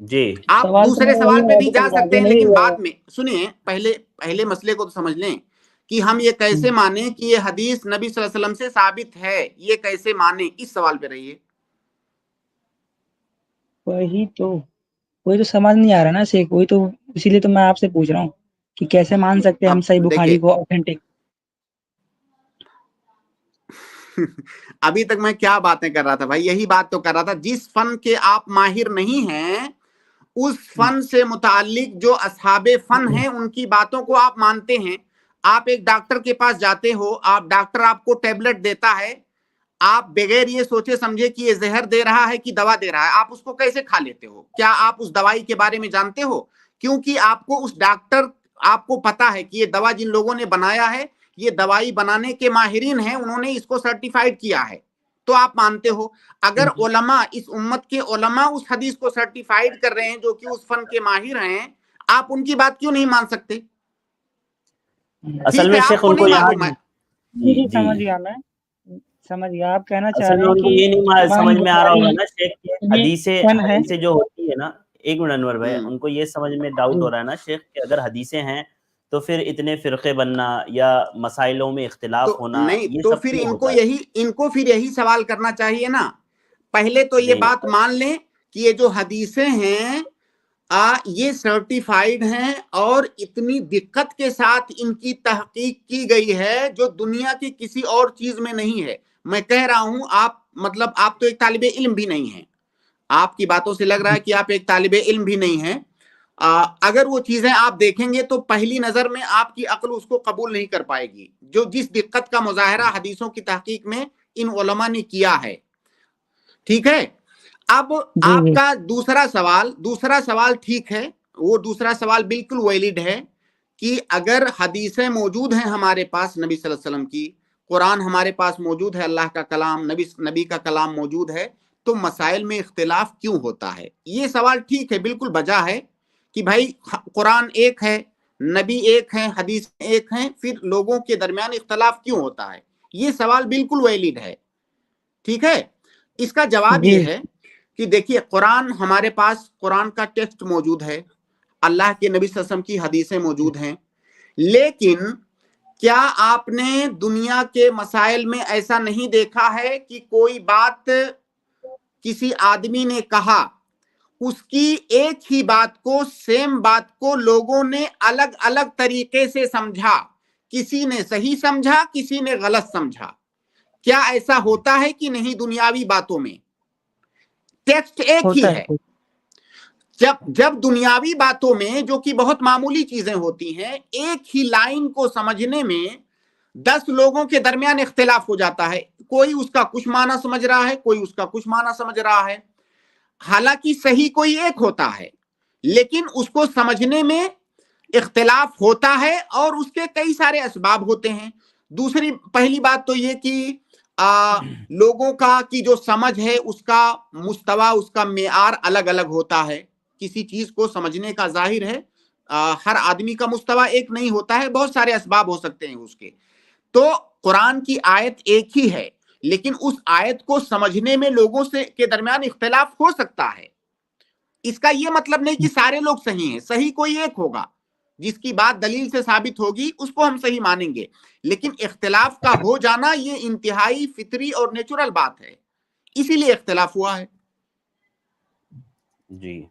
جی، آپ سوال تو دوسرے میرا سوال وہی پہ ہے، بھی ابھی جا تک سکتے واضح ہیں، نہیں لیکن ہوا بعد میں سنیے، پہلے مسئلے کو تو سمجھ لیں کہ ہم یہ کیسے مانیں کہ یہ حدیث نبی صلی اللہ علیہ وسلم سے ثابت ہے، یہ کیسے مانیں، اس سوال پہ رہیے۔ وہی تو سمجھ نہیں آ رہا نا شیخ، وہی تو، اسی لیے تو میں آپ سے پوچھ رہا ہوں کہ کیسے مان سکتے ہیں اب ہم صحیح دیکھیے، بخاری کو آتھینٹک۔ ابھی تک میں کیا باتیں کر رہا تھا بھائی؟ یہی بات تو کر رہا تھا، جس فن کے آپ ماہر نہیں ہیں، اس فن سے متعلق جو اصحاب فن ہیں ان کی باتوں کو آپ مانتے ہیں۔ آپ ایک ڈاکٹر کے پاس جاتے ہو، ڈاکٹر آپ کو ٹیبلٹ دیتا ہے، آپ بغیر یہ سوچے سمجھے کہ یہ زہر دے رہا ہے کہ دوا دے رہا ہے، آپ اس کو کیسے کھا لیتے ہو؟ کیا آپ اس دوائی کے بارے میں جانتے ہو؟ کیونکہ آپ کو اس ڈاکٹر، آپ کو پتا ہے کہ یہ دوا جن لوگوں نے بنایا ہے، یہ دوائی بنانے کے ماہرین ہیں، انہوں نے اس کو سرٹیفائڈ کیا ہے، تو آپ مانتے ہو۔ اگر علماء، اس امت کے علماء اس حدیث کو سرٹیفائڈ کر رہے ہیں جو کہ اس فن کے ماہر ہیں، آپ ان کی بات کیوں نہیں مان سکتے؟ اصل ٹھیک میں ہے، آپ شیخ کو ان کو نہیں یہاں، معلوم ہے۔ جی جی، سمجھ گیا، میں سمجھ گیا، آپ کہنا چاہ اصل رہے میں ہیں ان کو کہ یہ نہیں امام سمجھ میں آ رہا بخاری ہوگا نا شیخ کہ یہ فن ہے۔ حدیثیں جو ہوتی ہے نا، ایک منٹ انور بھائی، ان کو یہ سمجھ میں ڈاؤٹ ہو رہا ہے نا شیخ کہ اگر حدیثیں ہیں تو پھر اتنے فرقے بننا یا مسائلوں میں اختلاف ہونا نہیں یہ تو سب پھر کیوں ان ہوتا کو پھر یہی سوال کرنا چاہیے نا. پہلے تو یہ نہیں بات مان لیں کہ یہ جو حدیثیں ہیں یہ سرٹیفائیڈ ہیں اور اتنی دقت کے ساتھ ان کی تحقیق کی گئی ہے جو دنیا کی کسی اور چیز میں نہیں ہے. میں کہہ رہا ہوں آپ تو ایک طالب علم بھی نہیں ہیں، آپ کی باتوں سے لگ رہا ہے کہ آپ ایک طالب علم بھی نہیں ہیں. اگر وہ چیزیں آپ دیکھیں گے تو پہلی نظر میں آپ کی عقل اس کو قبول نہیں کر پائے گی، جو جس دقت کا مظاہرہ حدیثوں کی تحقیق میں ان علماء نے کیا ہے. ٹھیک ہے. اب آپ کا دوسرا سوال ٹھیک ہے، وہ دوسرا سوال بالکل ویلڈ ہے کہ اگر حدیثیں موجود ہیں ہمارے پاس نبی صلی اللہ علیہ وسلم کی، قرآن ہمارے پاس موجود ہے، اللہ کا کلام، نبی کا کلام موجود ہے، تو مسائل میں اختلاف کیوں ہوتا ہے؟ یہ سوال ٹھیک ہے، بالکل بجا ہے کہ بھائی قرآن ایک ہے، نبی ایک ہیں، حدیث ایک ہیں، پھر لوگوں کے درمیان اختلاف کیوں ہوتا ہے؟ یہ سوال بالکل ویلڈ ہے. ٹھیک ہے. اس کا جواب یہ ہے کہ دیکھیے قرآن ہمارے پاس، قرآن کا ٹیکسٹ موجود ہے، اللہ کے نبی صلی اللہ علیہ وسلم کی حدیثیں موجود ہیں، لیکن کیا آپ نے دنیا کے مسائل میں ایسا نہیں دیکھا ہے کہ کوئی بات کسی آدمی نے کہا، اس کی ایک ہی بات کو، سیم بات کو لوگوں نے الگ الگ طریقے سے سمجھا، کسی نے صحیح سمجھا، کسی نے غلط سمجھا؟ کیا ایسا ہوتا ہے کہ نہیں؟ دنیاوی باتوں میں ٹیکسٹ ایک ہی ہے. جب دنیاوی باتوں میں جو کہ بہت معمولی چیزیں ہوتی ہیں، ایک ہی لائن کو سمجھنے میں 10 لوگوں کے درمیان اختلاف ہو جاتا ہے، کوئی اس کا کچھ معنی سمجھ رہا ہے، کوئی اس کا کچھ معنی سمجھ رہا ہے، حالانکہ صحیح کوئی ایک ہوتا ہے، لیکن اس کو سمجھنے میں اختلاف ہوتا ہے اور اس کے کئی سارے اسباب ہوتے ہیں. پہلی بات تو یہ کہ لوگوں کا کی جو سمجھ ہے اس کا مستوی، اس کا معیار الگ الگ ہوتا ہے. کسی چیز کو سمجھنے کا ظاہر ہے ہر آدمی کا مستوی ایک نہیں ہوتا ہے، بہت سارے اسباب ہو سکتے ہیں اس کے. تو قرآن کی آیت ایک ہی ہے، لیکن اس آیت کو سمجھنے میں لوگوں کے درمیان اختلاف ہو سکتا ہے. اس کا یہ مطلب نہیں کہ سارے لوگ صحیح ہیں، صحیح کوئی ایک ہوگا، جس کی بات دلیل سے ثابت ہوگی اس کو ہم صحیح مانیں گے، لیکن اختلاف کا ہو جانا یہ انتہائی فطری اور نیچرل بات ہے، اسی لیے اختلاف ہوا ہے. جی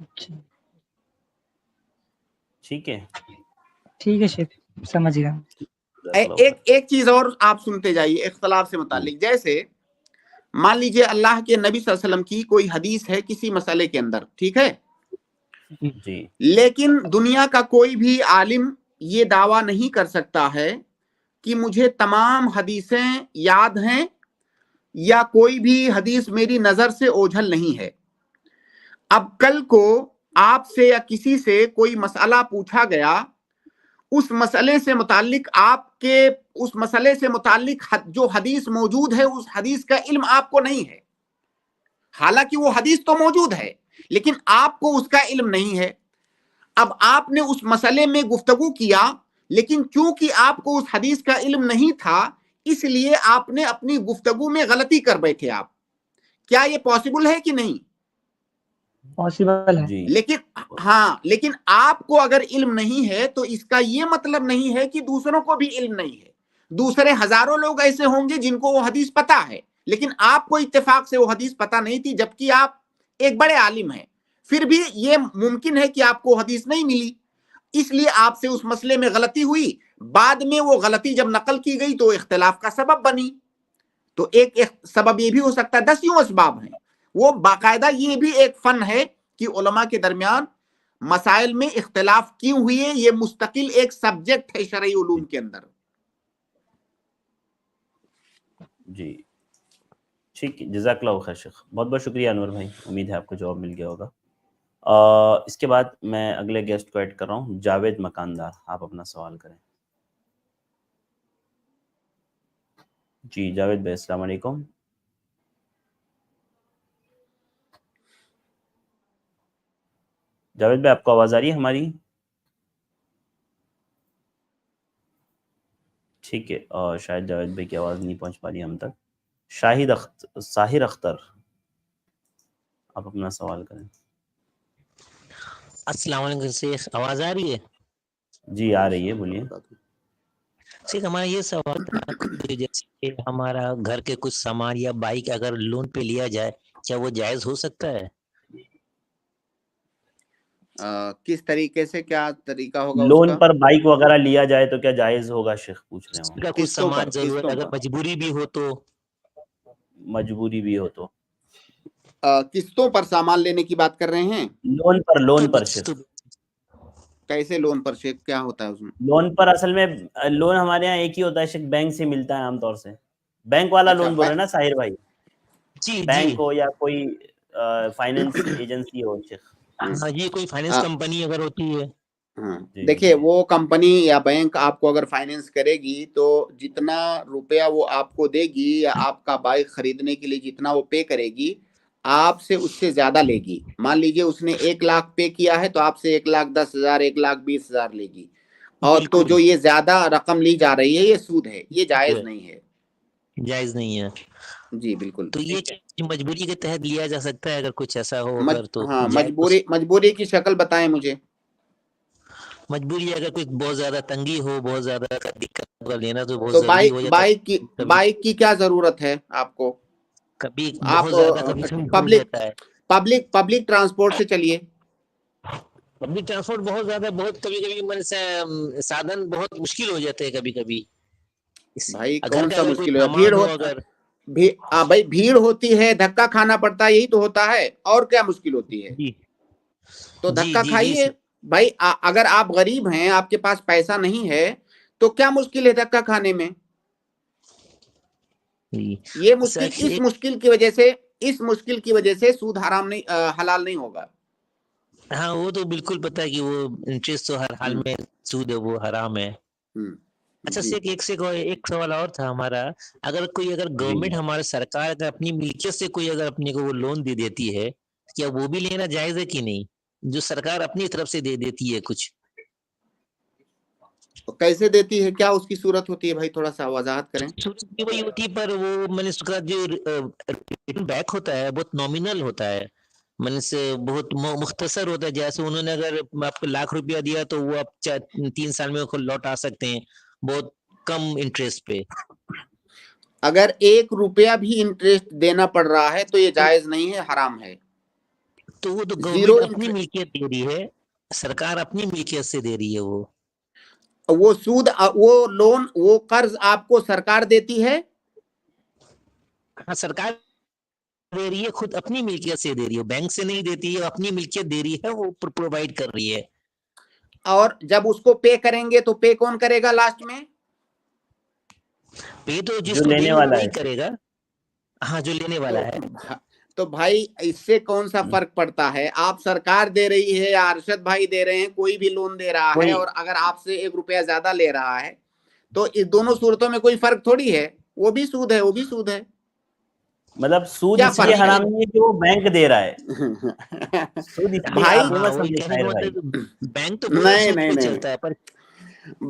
ٹھیک ہے شیخ سمجھ گیا. ایک چیز اور آپ سنتے جائیے اختلاف سے متعلق. جیسے مان لیجئے اللہ کے نبی صلی اللہ علیہ وسلم کی کوئی حدیث ہے کسی مسئلے کے اندر، ٹھیک ہے، جی، لیکن دنیا کا کوئی بھی عالم یہ دعویٰ نہیں کر سکتا ہے کہ مجھے تمام حدیثیں یاد ہیں یا کوئی بھی حدیث میری نظر سے اوجھل نہیں ہے. اب کل کو آپ سے یا کسی سے کوئی مسئلہ پوچھا گیا، اس مسئلے سے متعلق اس مسئلے سے متعلق جو حدیث موجود ہے اس حدیث کا علم آپ کو نہیں ہے، حالانکہ وہ حدیث تو موجود ہے لیکن آپ کو اس کا علم نہیں ہے. اب آپ نے اس مسئلے میں گفتگو کیا، لیکن چونکہ آپ کو اس حدیث کا علم نہیں تھا اس لیے آپ نے اپنی گفتگو میں غلطی کر بیٹھے. آپ کیا یہ پاسبل ہے کہ نہیں؟ پاسبل ہے. لیکن آپ کو اگر علم نہیں ہے تو اس کا یہ مطلب نہیں ہے کہ دوسروں کو بھی علم نہیں ہے. دوسرے ہزاروں لوگ ایسے ہوں گے جن کو وہ حدیث پتا ہے، لیکن آپ کو اتفاق سے وہ حدیث پتا نہیں تھی، جبکہ آپ ایک بڑے عالم ہیں، پھر بھی یہ ممکن ہے کہ آپ کو حدیث نہیں ملی، اس لیے آپ سے اس مسئلے میں غلطی ہوئی. بعد میں وہ غلطی جب نقل کی گئی تو اختلاف کا سبب بنی. تو ایک سبب یہ بھی ہو سکتا ہے، 10 اسباب ہیں. وہ باقاعدہ یہ بھی ایک فن ہے کہ علماء کے درمیان مسائل میں اختلاف کیوں ہوئے، یہ مستقل ایک سبجیکٹ ہے شرعی علوم کے اندر. جی ٹھیک ہے، جزاک اللہ خیر شیخ، بہت بہت شکریہ انور بھائی، امید ہے آپ کو جواب مل گیا ہوگا. اس کے بعد میں اگلے گیسٹ کو ایڈ کر رہا ہوں، جاوید مکاندار، آپ اپنا سوال کریں. جی جاوید بھائی السلام علیکم. جاوید بھائی آپ کو آواز آ رہی ہے ہماری؟ ٹھیک ہے، اور شاید جاوید بھائی کی آواز نہیں پہنچ پا رہی ہم تک. ساحر اختر، آپ اپنا سوال کریں. अस्सलाम वालेकुम शेख, आवाज आ रही है? जी आ रही है, बोलिए। शेख हमारा ये सवाल था कि जैसे कि हमारा घर के कुछ सामान या बाइक अगर लोन पे लिया जाए, क्या वो जायज हो सकता है? किस तरीके से, क्या तरीका होगा लोन उसका? पर बाइक वगैरह लिया जाए तो क्या जायज होगा, शेख पूछ रहे हो? का कुछ किस्तों सामान पर, जरूरत किस्तों अगर पर, मजबूरी भी हो तो? मजबूरी भी हो तो? किस्तों पर सामान लेने की बात कर रहे हैं? लोन पर शेख। कैसे लोन पर शेख, क्या होता है उसमें? लोन पर असल में लोन हमारे यहाँ एक ही होता है शेख, बैंक से मिलता है आमतौर से। बैंक वाला अच्छा, लोन बोल रहे हैं ना साहिर भाई? जी बैंक जी हो या कोई फाइनेंस एजेंसी हो शेख। हाँ, ये कोई फाइनेंस कंपनी अगर होती है। हाँ, जी देखिए जी वो कंपनी या बैंक आपको अगर फाइनेंस करेगी तो जितना रुपया वो आपको देगी या आपका बाइक खरीदने के लिए जितना वो पे करेगी, आपसे उससे ज्यादा लेगी। मान लीजिए उसने 1 लाख पे किया है तो आपसे 1,10,000, 1,20,000 लेगी। और तो बिल्कुल जो ये ज्यादा रकम ली जा रही है ये सूद है, ये जायज नहीं है। जायज नहीं है। जी बिल्कुल। तो ये चीज मजबूरी के तहत लिया जा सकता है, अगर कुछ ऐसा हो अगर तो हाँ, जायज। मजबूरी की शक्ल बताएं मुझे। मजबूरी अगर कोई बहुत ज्यादा तंगी हो, बहुत ज्यादा दिक्कत अगर लेना तो बहुत तो जरूरी हो जाता है। कभी बाइक की क्या जरूरत है आपको? कभी आप बहुत ज्यादा कभी कभी हो पब्लिक जाता है। पब्लिक ट्रांसपोर्ट से चलिए। पब्लिक ट्रांसपोर्ट बहुत ज्यादा, बहुत कभी कभी मन से साधन बहुत मुश्किल हो जाते हैं कभी कभी। भाई घर कौन का सा अगर कोई मुश्किल है? सामान हो अगर। भाई भीड़ होती है, धक्का खाना पड़ता है, यही तो होता है, और क्या मुश्किल होती है? जी तो जी धक्का जी जी खाइए। भाई अगर आप गरीब हैं, आपके पास पैसा नहीं है, तो क्या मुश्किल है धक्का खाने में? ये मुश्किल, सर, इस मुश्किल की वजह से सूद हराम नहीं, हलाल नहीं होगा। हाँ वो तो बिल्कुल पता है कि वो इंटरेस्ट तो हर हाल में सूद है, वो हराम है। अच्छा जी। एक सवाल और था हमारा। अगर गवर्नमेंट हमारे सरकार अगर अपनी मिल्कियत से कोई अगर अपने को वो लोन दे देती है, क्या वो भी लेना जायज है कि नहीं? जो सरकार अपनी तरफ से दे देती है कुछ। तो कैसे देती है, क्या उसकी सूरत होती है भाई, थोड़ा सा वजाहत करें। सूरत भी वही होती है, पर वो मैंने उसका जो बैक होता है बहुत नॉमिनल होता है, मैंने से बहुत मुख्तसर होता है। जैसे उन्होंने अगर आपको ₹1,00,000 दिया तो वो आप 3 साल में लौटा सकते हैं, बहुत कम इंटरेस्ट पे। अगर 1 रुपया भी इंटरेस्ट देना पड़ रहा है तो ये जायज नहीं है, हराम है। तो वो तो जीरो गवर्नमेंट अपनी मिल्कियत दे रही है, सरकार अपनी मिल्कियत से दे रही है वो सूद, वो लोन, वो कर्ज आपको सरकार देती है। हाँ सरकार दे रही है, खुद अपनी मिल्कियत से दे रही है, बैंक से नहीं देती है, अपनी मिल्कियत दे रही है, वो प्रोवाइड कर रही है। और जब उसको पे करेंगे तो पे कौन करेगा लास्ट में? पे तो जो जिसको लेने देंगे वाला वही है। करेगा। हाँ जो लेने वाला है। तो भाई इससे कौन सा फर्क पड़ता है? आप सरकार दे रही है या अरशद भाई दे रहे हैं, कोई भी लोन दे रहा है, और अगर आपसे 1 रुपया ज्यादा ले रहा है तो इस दोनों सूरतों में कोई फर्क थोड़ी है। वो भी सूद है, वो भी सूद है। मतलब सूद क्या इसलिए फर्क है? हराम नहीं है कि वो बैंक दे रहा है, सूद इसलिए भाई आप ये मत वही समझे कहने का साहिर भाई। मतलब बैंक तो पूरा नहीं सूद नहीं पे नहीं चलता है, पर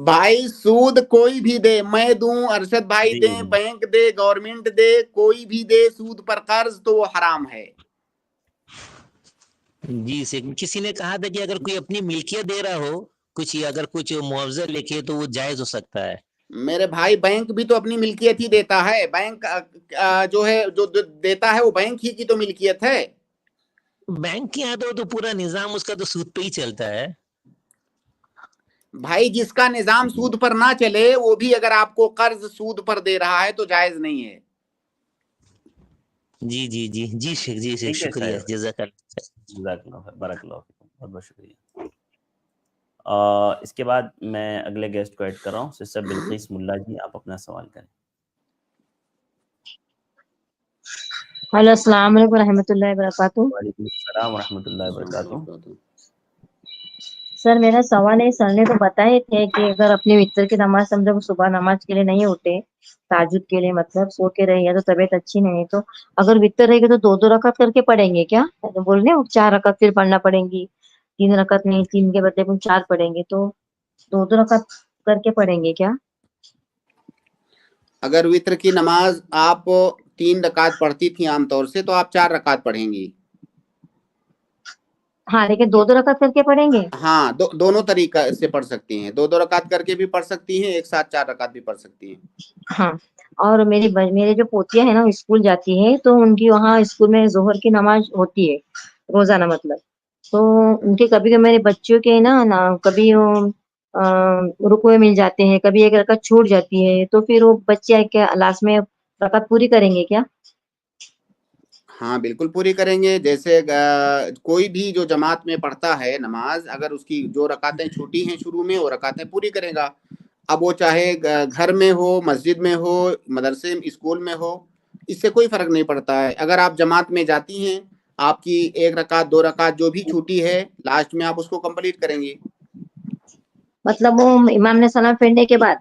भाई सूद कोई भी दे, मैं दूं, अरशद भाई जी दे, बैंक दे, गवर्नमेंट दे, कोई भी दे सूद पर कर्ज, तो वो हराम है। जी से किसी ने कहा था कि अगर कोई अपनी मिल्कियत दे रहा हो कुछ, या अगर कुछ मुआवजा लेके तो वो जायज हो सकता है। मेरे भाई बैंक भी तो अपनी मिल्कियत ही देता है। बैंक जो है, जो देता है वो बैंक ही की तो मिल्कियत है। बैंक के यहाँ तो पूरा निजाम उसका तो सूद पे ही चलता है। भाई जिसका निजाम सूद पर ना चले, वो भी अगर आपको कर्ज सूद पर दे रहा है तो जायज नहीं है। जी जी जी जी शेख, जी शेख, ठीक है शुक्रिया, साहिर, जज़ाकल्लाह। बरकल्लाह फीकुम, बहुत बहुत शुक्रिया। इसके बाद मैं अगले गेस्ट को ऐड कर रहा हूँ, सिस्टर बिल्किस मुल्ला जी, आप अपना सवाल करें। हेलो, अस्सलाम वालेकुम रहमतुल्लाहि व बरकातुहू। वालेकुम अस्सलाम व रहमतुल्लाहि व बरकातुहू। सर मेरा सवाल है, सर ने तो बताए थे कि अगर अपने वितर की नमाज समझो सुबह नमाज के लिए नहीं उठे, ताजुद के लिए मतलब सो के रहे, या तो तबीयत अच्छी नहीं है, तो अगर वितर रहेगी तो 2-2 रकात करके पढ़ेंगे क्या? तो बोल रहे हो 4 रकात फिर पढ़ना पड़ेंगी, 3 रकात नहीं, 3 के बदले हम 4 पढ़ेंगे, तो 2-2 रकात करके पढ़ेंगे क्या? अगर वित्र की नमाज आप 3 रकात पढ़ती थी आमतौर से, तो आप 4 रकात पढ़ेंगी। हाँ, लेकिन 2-2 रकात करके पढ़ेंगे? हाँ, दोनों तरीका से पढ़ सकती हैं, 2-2 रकात करके भी पढ़ सकती हैं, एक साथ 4 रकात भी पढ़ सकती हैं। हाँ, और मेरे जो पोतियाँ हैं ना, वो स्कूल जाती है, तो उनकी वहाँ स्कूल में ज़ोहर की नमाज़ होती है, रोज़ाना मतलब। तो उनके कभी मेरे बच्चों के ना कभी वो रुकू में मिल जाते हैं, कभी एक रकात छूट जाती है, तो फिर वो बच्चे क्या लास्ट में रकात पूरी करेंगे क्या? हाँ, बिल्कुल पूरी करेंगे। जैसे कोई भी जो जमात में पढ़ता है नमाज, अगर उसकी जो रकातें छूटी हैं शुरू में, वो रकातें पूरी करेगा। अब वो चाहे घर में हो, मस्जिद में हो, मदरसे स्कूल में हो, इससे कोई फर्क नहीं पड़ता है। अगर आप जमात में जाती हैं, आपकी 1 रकात 2 रकात जो भी छूटी है, लास्ट में आप उसको कंप्लीट करेंगी। मतलब वो इमाम ने सलाम फेरने के बाद?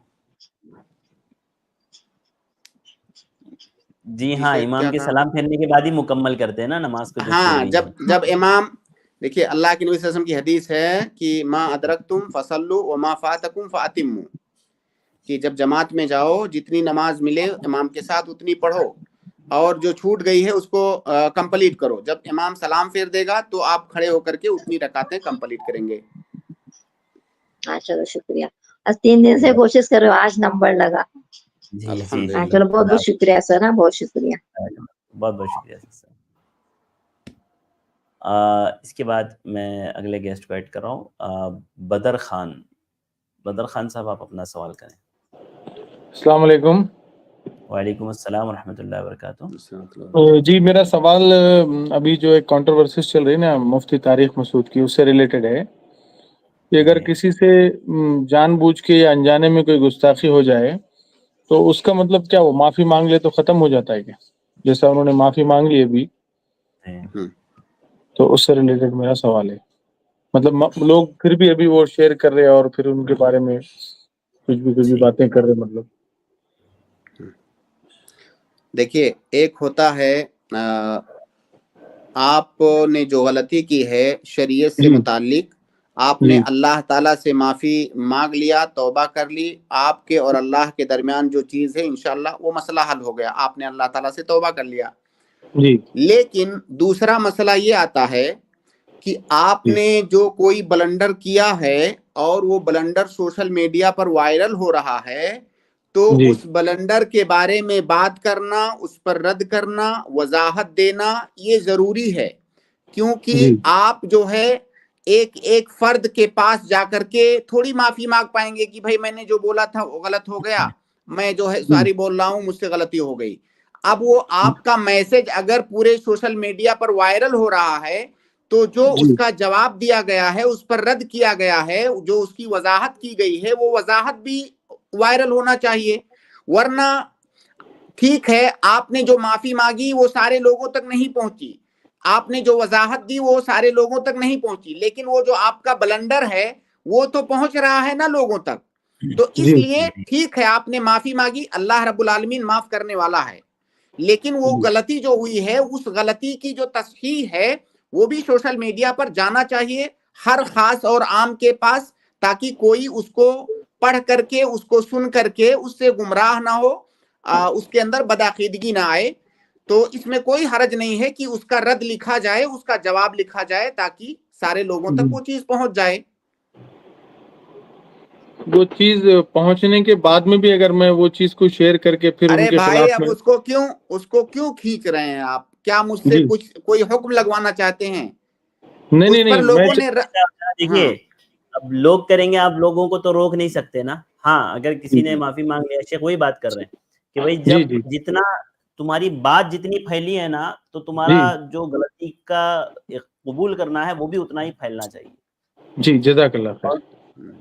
जी हाँ, जिसे इमाम क्या के कहा? सलाम फेरने के बाद ही मुकम्मल करते हैं ना नमाज को, जो छूट हाँ, गई है। जब इमाम, देखिए अल्लाह के नबी सल्लल्लाहु अलैहि वसल्लम की हदीस है कि मा अदरकतुम फसल्लु व मा फातकुम फातिम्मु, कि जब जमात में जाओ, जितनी नमाज मिले इमाम के साथ उतनी पढ़ो, और जो छूट गई है उसको कंप्लीट करो। जब इमाम सलाम फेर देगा तो आप खड़े होकर के उतनी रकातें कंप्लीट करेंगे। हाँ, चलो शुक्रिया। आज 3 दिन से कोशिश कर रहे हो, आज नंबर लगा। जी, जी, हाँ, अल्हम्दुलिल्लाह। चलो बहुत-बहुत शुक्रिया सर, हाँ, बहुत शुक्रिया। बहुत-बहुत शुक्रिया सर। इसके बाद मैं अगले गेस्ट को ऐड कर रहा हूँ, बदर खान। बदर खान साहब, आप अपना सवाल करें। अस्सलाम वालेकुम। वालेकुम अस्सलाम व रहमतुल्लाहि व बरकातुहू। जी, मेरा सवाल अभी जो एक कंट्रोवर्सीज चल रही है ना मुफ्ती तारिक मसूद की, उससे रिलेटेड है कि अगर किसी से जानबूझ के या अनजाने में कोई गुस्ताखी हो जाए, तो उसका मतलब क्या, वो माफ़ी मांग ले तो ख़त्म हो जाता है क्या? जैसा उन्होंने माफ़ी मांग ली अभी, तो उससे रिलेटेड मेरा सवाल है। मतलब लोग फिर भी अभी वो शेयर कर रहे हैं और फिर उनके बारे में कुछ भी बातें कर रहे हैं मतलब। देखिए, एक होता है आपने जो गलती की है शरीयत से मुताल्लिक, आपने अल्लाह ताला से माफ़ी मांग लिया, तौबा कर ली, आपके और अल्लाह के दरमियान जो चीज़ है इंशाअल्लाह वो मसला हल हो गया, आपने अल्लाह ताला से तौबा कर लिया। लेकिन दूसरा मसला ये आता है कि आपने जो कोई ब्लंडर किया है और वो ब्लंडर सोशल मीडिया पर वायरल हो रहा है, तो उस ब्लंडर के बारे में बात करना, उस पर रद्द करना, वजाहत देना, ये जरूरी है। क्योंकि आप जो है एक एक फर्द के पास जाकर के थोड़ी माफी मांग पाएंगे कि भाई मैंने जो बोला था वो गलत हो गया, मैं जो है सॉरी बोल रहा हूं, मुझसे गलती हो गई। अब वो आपका मैसेज अगर पूरे सोशल मीडिया पर वायरल हो रहा है, तो जो उसका जवाब दिया गया है, उस पर रद्द किया गया है, जो उसकी वजाहत की गई है, वो वजाहत भी वायरल होना चाहिए। वरना ठीक है, आपने जो माफी मांगी वो सारे लोगों तक नहीं पहुंची, आपने जो वजाहत दी वो सारे लोगों तक नहीं पहुंची, लेकिन वो जो आपका ब्लंडर है वो तो पहुंच रहा है ना लोगों तक। तो इसलिए ठीक है, आपने माफी मांगी, अल्लाह रब्बुल आलमीन माफ करने वाला है, लेकिन वो गलती जो हुई है, उस गलती की जो तस्हीह है वो भी सोशल मीडिया पर जाना चाहिए, हर खास और आम के पास, ताकि कोई उसको पढ़ करके, उसको सुन करके उससे गुमराह ना हो, उसके अंदर बदाखीदगी ना आए। तो इसमें कोई हरज नहीं है कि उसका रद्द लिखा जाए, उसका जवाब लिखा जाए, ताकि सारे लोगों तक वो चीज पहुंच जाए। वो चीज पहुंचने के बाद में भी अगर मैं वो चीज को शेयर करके फिर अरे उनके भाई, खिलाफ अब उसको क्यों खींच रहे हैं आप? क्या मुझसे कोई हुक्म लगवाना चाहते हैं? नहीं, पर लोगों ने देखिए, अब लोग करेंगे, आप लोगों को तो रोक नहीं सकते ना। हाँ, अगर किसी ने माफी मांग लिया, शेख वही बात कर रहे हैं कि भाई जब जितना तुम्हारी बात जितनी फैली है ना, तो तुम्हारा जो गलती का कबूल करना है वो भी उतना ही फैलना चाहिए। जी, जज़ाकल्लाह खैर।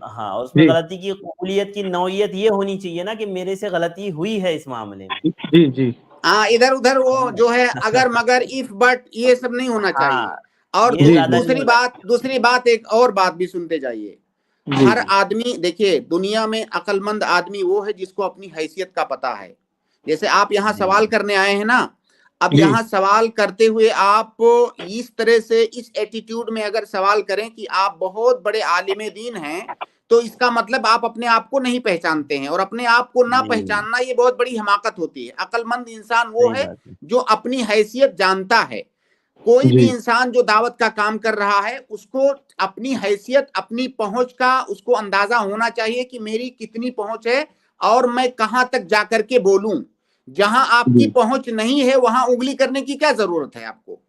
हाँ, उसमें गलती की कबूलियत की नौइयत ये होनी चाहिए ना कि मेरे से गलती हुई है इस मामले में। जी। हाँ, इधर उधर वो जो है अगर मगर इफ बट ये सब नहीं होना चाहिए। और दूसरी बात एक और बात भी सुनते जाइए। हर आदमी, देखिए दुनिया में अक्लमंद आदमी वो है जिसको अपनी हैसियत का पता है। जैसे आप यहाँ सवाल करने आए हैं ना, अब यहाँ सवाल करते हुए आप इस तरह से इस एटीट्यूड में अगर सवाल करें कि आप बहुत बड़े आलिम दीन हैं, तो इसका मतलब आप अपने आप को नहीं पहचानते हैं, और अपने आप को ना पहचानना ये बहुत बड़ी हमाकत होती है। अक्लमंद इंसान वो है जो अपनी हैसियत जानता है। कोई भी जी इंसान जो दावत का काम कर रहा है उसको अपनी हैसियत, अपनी पहुंच का उसको अंदाजा होना चाहिए कि मेरी कितनी पहुंच है और मैं कहां तक जाकर के बोलूं। जहां आपकी जी पहुंच नहीं है वहां उंगली करने की क्या जरूरत है आपको,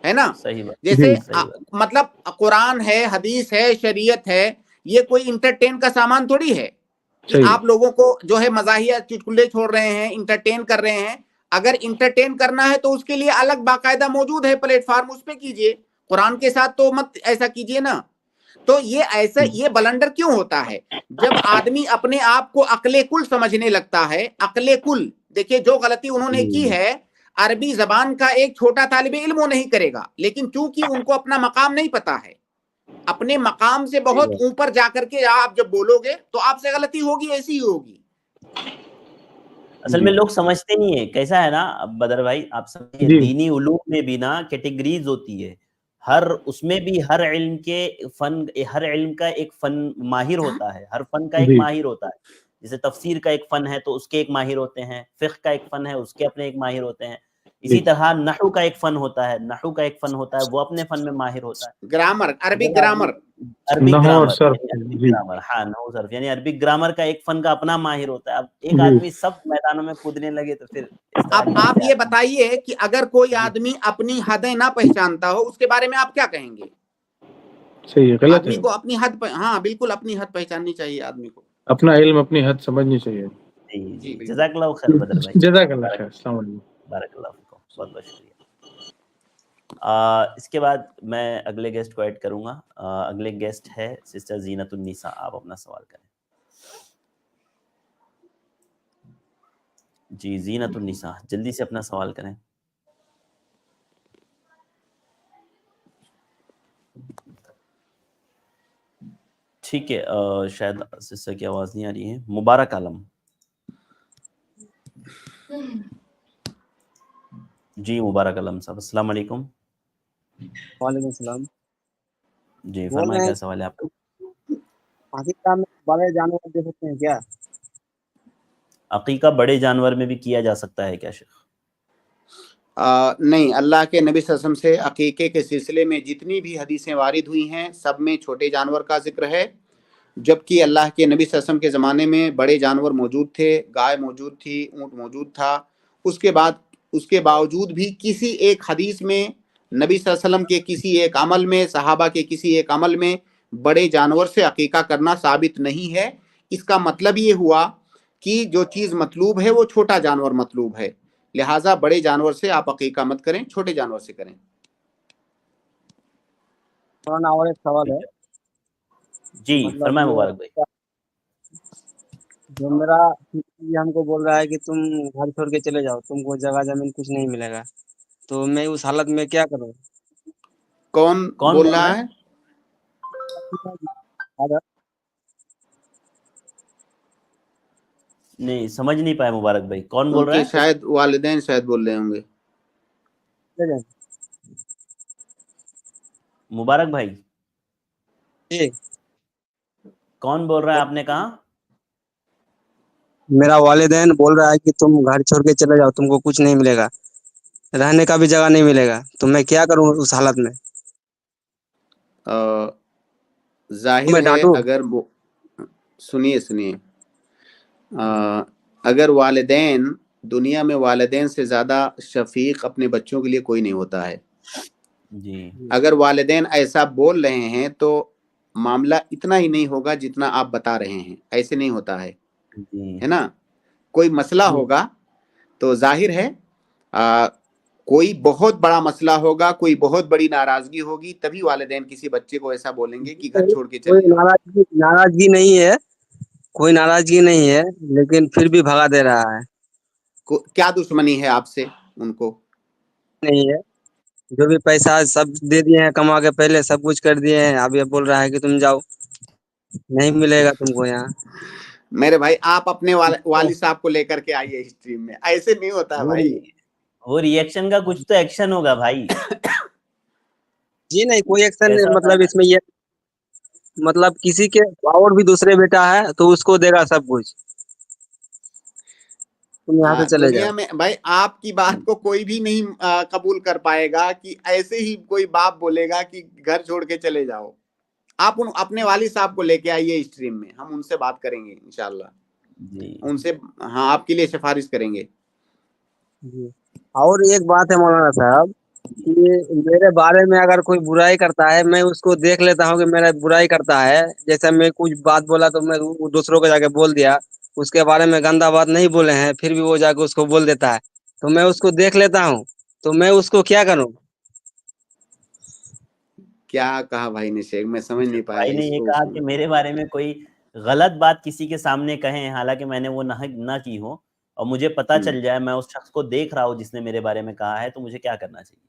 है ना। सही बात, जैसे जी सही बात। मतलब कुरान है, हदीस है, शरीयत है, ये कोई इंटरटेन का सामान थोड़ी है कि सही आप लोगों को जो है मजाहिया चुटकुले छोड़ रहे हैं, इंटरटेन कर रहे हैं। अगर इंटरटेन करना है तो उसके लिए अलग बाकायदा मौजूद है प्लेटफॉर्म, उस पे कीजिए। कुरान के साथ तो मत ऐसा कीजिए ना। तो ये ऐसा, ये बलंडर क्यों होता है जब आदमी अपने आप को अक्ले कुल समझने लगता है। अक्ले कुल, देखिए जो गलती उन्होंने की है, अरबी जबान का एक छोटा तालिबे इल्म वो नहीं करेगा, लेकिन चूंकि उनको अपना मकाम नहीं पता है, अपने मकाम से बहुत ऊपर जाकर के आप जब बोलोगे तो आपसे गलती होगी, ऐसी ही होगी। असल में लोग समझते नहीं है, कैसा है ना बदर भाई, आप समझिए जी दीनी उलूम में भी ना कैटेगरीज होती है, हर उसमें भी हर इल्म के फन, हर इल्म का एक फन माहिर होता है, हर फन का एक जी माहिर होता है। जैसे तफसीर का एक फन है तो उसके एक माहिर होते हैं, फिक्ह का एक फन है उसके अपने एक माहिर होते हैं, इसी जी तरह नहू का एक फन होता है, नहू का एक फन होता है, वो अपने फन में माहिर होता है। ग्रामर, अरबिक अगर आदमी ग्रामर, अरबिक नहू और ग्रामर सर्फ यानी अरबिक जी ग्रामर, हाँ नहू सर्फ यानी अरबिक ग्रामर का एक फन का अपना माहिर होता है। अब एक जी आदमी सब मैदानों में कूदने लगे तो फिर इस तरह अब की आप चीजें ये आती बताइए कि अगर कोई हैं। आदमी अपनी हदें ना पहचानता हो उसके बारे में आप क्या कहेंगे। सही है, गलत आदमी है। को अपनी हद हाँ बिल्कुल अपनी हद पहचाननी चाहिए आदमी को। अपना इल्म अपनी हद समझनी चाहिए। जी जी जी, बिल्कुल। जज़ाकल्लाहु खैर बदर भाई, जज़ाकल्लाह खैर, अस्सलाम वालेकुम। बारकल्लाहु फीकुम, बहुत बहुत शुक्रिया। इसके बाद मैं अगले गेस्ट को ऐड करूंगा। अगले गेस्ट है सिस्टर ज़ीनतुन्निसा, आप अपना सवाल करें। जी ज़ीनतुन्निसा, जल्दी से अपना सवाल करें। ठीक है, शायद सिस्टर की आवाज़ नहीं आ रही है। मुबारक आलम, जी मुबारक आलम साहब, अस्सलाम वालेकुम। वालेकुम सलाम। जी बोल फरमाएं, रहे क्या हैं सवाल है आपका? अकीका में बड़े जानवर दे सकते हैं क्या? अकीका बड़े जानवर में भी किया जा सकता है क्या शेख? नहीं, अल्लाह के नबी सल्लल्लाहु अलैहि वसल्लम से अकीके के सिलसिले में जितनी भी हदीसें वारिद हुई हैं सब में छोटे जानवर का जिक्र है, जबकि अल्लाह के नबी सल्लल्लाहु अलैहि वसल्लम के ज़माने में बड़े जानवर मौजूद थे, गाय मौजूद थी, ऊँट मौजूद था। उसके बावजूद भी किसी एक हदीस में नबी सल्लल्लाहु अलैहि वसल्लम के किसी एक अमल में, सहाबा के किसी एक अमल में बड़े जानवर से अकीका करना साबित नहीं है। इसका मतलब ये हुआ कि जो चीज़ मतलूब है वो छोटा जानवर मतलूब है, लिहाजा बड़े जानवर से आप अकीका मत करें, छोटे जानवर से करें। मौलाना और एक सवाल है, जी मतलब फरमाएं मुबारक भाई। जो मेरा ये हमको बोल रहा है कि तुम घर छोड़ के चले जाओ, तुमको जगह जमीन कुछ नहीं मिलेगा, तो मैं उस हालत में क्या करूँ? कौन बोल रहा है? नहीं समझ नहीं पाए मुबारक भाई, कौन बोल रहा उनके है? शायद वालिदैन शायद बोल रहे होंगे। मुबारक भाई जी कौन बोल रहा है आपने कहा? मेरा वालिदैन बोल रहा है कि तुम घर छोड़ के चले जाओ, तुमको कुछ नहीं मिलेगा, रहने का भी जगह नहीं मिलेगा, तो मैं क्या करूँ उस हालत में? जाहिर मैं है डांटूं? अगर वो सुनिए अगर वालिदैन, दुनिया में वालिदैन से ज़्यादा शफीक अपने बच्चों के लिए कोई नहीं होता है। जी अगर वालिदैन ऐसा बोल रहे हैं तो मामला इतना ही नहीं होगा जितना आप बता रहे हैं, ऐसे नहीं होता है, जी है ना। कोई मसला होगा तो जाहिर है कोई बहुत बड़ा मसला होगा, कोई बहुत बड़ी नाराजगी होगी, तभी वालिदैन किसी बच्चे को ऐसा बोलेंगे कि घर छोड़ के कोई चले जाओ। नाराजगी नहीं है, कोई नाराजगी नहीं है, लेकिन फिर भी भगा दे रहा है। क्या दुश्मनी है आपसे उनको? नहीं है, जो भी पैसा सब दे दिए हैं कमा के, पहले सब कुछ कर दिए हैं, अब ये बोल रहा है कि तुम जाओ, नहीं मिलेगा तुमको यहाँ। मेरे भाई आप अपने वालिद साहब को लेकर के आइए इस स्ट्रीम में, ऐसे नहीं होता है भाई। वो रिएक्शन का कुछ तो एक्शन होगा भाई। जी नहीं, कोई एक्शन कैसा होता है मतलब ना, इसमें ये मतलब किसी के और भी दूसरे बेटा है तो उसको देगा सब कुछ। तुम यहाँ से चले दुनिया जाओ। में भाई आपकी बात को कोई भी नहीं कबूल कर पाएगा कि ऐसे ही कोई बाप बोलेगा कि घर छोड़ के चले जाओ। आप अपने वालिद साहब को लेके आइए स्ट्रीम में, हम उनसे बात करेंगे इंशाल्लाह, उनसे हाँ आपके लिए सिफारिश करेंगे। जी। और एक बात है मौलाना साहब कि मेरे बारे में अगर कोई बुराई करता है, मैं उसको देख लेता हूँ कि मेरा बुराई करता है। जैसे मैं कुछ बात बोला तो मैं दूसरों को जाके बोल दिया, उसके बारे में गंदा बात नहीं बोले हैं, फिर भी वो जाके उसको बोल देता है, तो मैं उसको देख लेता हूँ, तो मैं उसको क्या करूँ? क्या कहा भाई ने शेख, मैं समझ नहीं पाया भाई ने ये इसको। कहा कि मेरे बारे में कोई गलत बात किसी के सामने कहें, हालांकि मैंने वो ना की हो, और मुझे पता चल जाए, मैं उस शख्स को देख रहा हूँ जिसने मेरे बारे में कहा है, तो मुझे क्या करना चाहिए?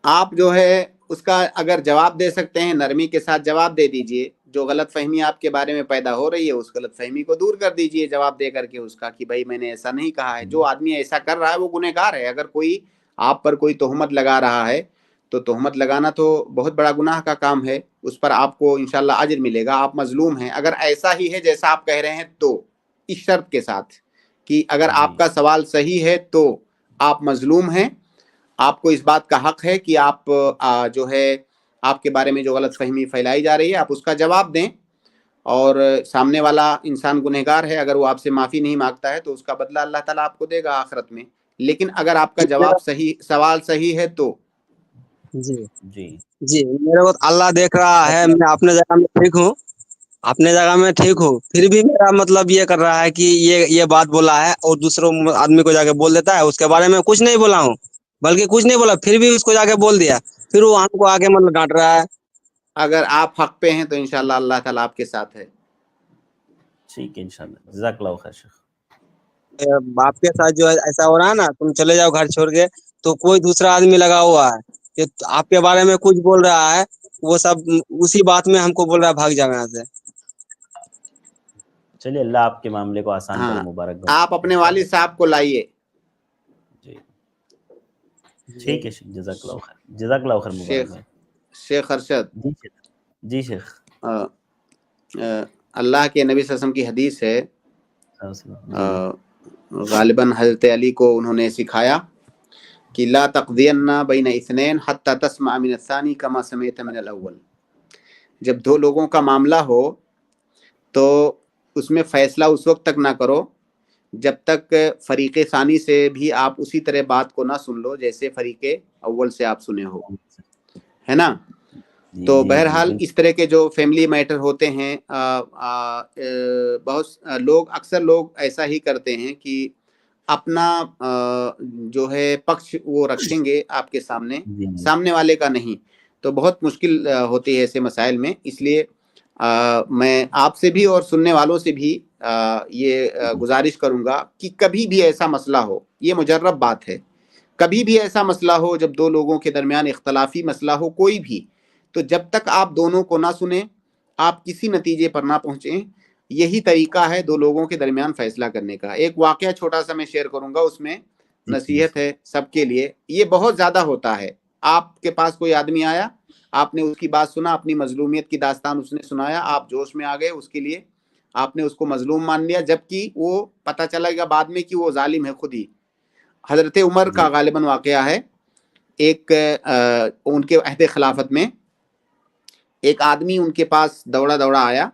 आप जो है उसका अगर जवाब दे सकते हैं, नरमी के साथ जवाब दे दीजिए। जो गलत फहमी आपके बारे में पैदा हो रही है, उस गलत फहमी को दूर कर दीजिए जवाब दे करके उसका, कि भाई मैंने ऐसा नहीं कहा है। जो आदमी ऐसा कर रहा है वो गुनहगार है। अगर कोई आप पर कोई तोहमत लगा रहा है तो तोहमत लगाना तो बहुत बड़ा गुनाह का काम है, उस पर आपको इंशाल्लाह अजर मिलेगा। आप मजलूम हैं। अगर ऐसा ही है जैसा आप कह रहे हैं, तो इस शर्त के साथ कि अगर आपका सवाल सही है तो आप मजलूम हैं, आपको इस बात का हक है कि आप जो है आपके बारे में जो गलत फहमी फैलाई जा रही है आप उसका जवाब दें। और सामने वाला इंसान गुनहगार है, अगर वो आपसे माफ़ी नहीं मांगता है तो उसका बदला अल्लाह ताला आपको देगा आखिरत में। लेकिन अगर आपका जवाब सही, सवाल सही है तो जी जी मेरे को अल्लाह देख रहा है, मैं अपने जगह में ठीक हूँ, अपने जगह में ठीक हूँ, फिर भी मेरा मतलब ये कर रहा है कि ये बात बोला है और दूसरों आदमी को जाके बोल देता है। उसके बारे में कुछ नहीं बोला हूँ, बल्कि कुछ नहीं बोला, फिर भी उसको जाके बोल दिया, फिर वो हमको आके मतलब डांट रहा है। अगर आप हक पे हैं तो इंशाल्लाह अल्लाह ताला आपके साथ है। ठीक है इंशाल्लाह, जज़ाकल्लाहु खैर शेख। बाप के साथ जो ऐसा हो रहा है ना, तुम चले जाओ घर छोड़ के, तो कोई दूसरा आदमी लगा हुआ है कि आपके बारे में कुछ बोल रहा है, वो सब उसी बात में हमको बोल रहा है भाग जाओ यहाँ से। चलिए अल्लाह आपके मामले को आसान करे, हाँ, मुबारक। आप अपने वालिद साहब को लाइए। ठीक है शेख, जज़ाकल्लाहु खैर, जज़ाकल्लाहु खैर मुबारक भाई। शेख अरशद जी शेख। अल्लाह के नबी सल्लल्लाहु अलैहि वसल्लम की हदीस है, गालिबन हज़रत अली को उन्होंने सिखाया कि ला तक़दियन्ना बैन इस्नैन हत्ता तस्मा मिन अस्सानी कमा समीअत मिन अल-अव्वल। जब दो लोगों का मामला हो तो उसमें फ़ैसला उस वक्त तक ना करो जब तक फ़रीक़े सानी से भी आप उसी तरह बात को ना सुन लो जैसे फ़रीक़े अव्वल से आप सुने हो, है ना। तो बहरहाल इस तरह के जो फैमिली मैटर होते हैं, बहुत अक्सर लोग ऐसा ही करते हैं कि अपना जो है पक्ष वो रखेंगे आपके सामने, सामने वाले का नहीं। तो बहुत मुश्किल होती है ऐसे मसाइल में। इसलिए मैं आपसे भी और सुनने वालों से भी ये गुजारिश करूंगा कि कभी भी ऐसा मसला हो, ये मुजर्रब बात है, कभी भी ऐसा मसला हो जब दो लोगों के दरमियान इख्तलाफी मसला हो कोई भी, तो जब तक आप दोनों को ना सुने आप किसी नतीजे पर ना पहुंचे। यही तरीका है दो लोगों के दरमियान फैसला करने का। एक वाकया छोटा सा मैं शेयर करूंगा, उसमें नसीहत है सबके लिए। ये बहुत ज़्यादा होता है, आपके पास कोई आदमी आया, आपने उसकी बात सुना, अपनी मजलूमियत की दास्तान उसने सुनाया, आप जोश में आ गए, उसके लिए आपने उसको मजलूम मान लिया, जबकि वो पता चलेगा बाद में कि वो जालिम है खुद ही। हजरत उमर का गालिबन वाकया है, एक उनके अहद खिलाफत में एक आदमी उनके पास दौड़ा दौड़ा आया,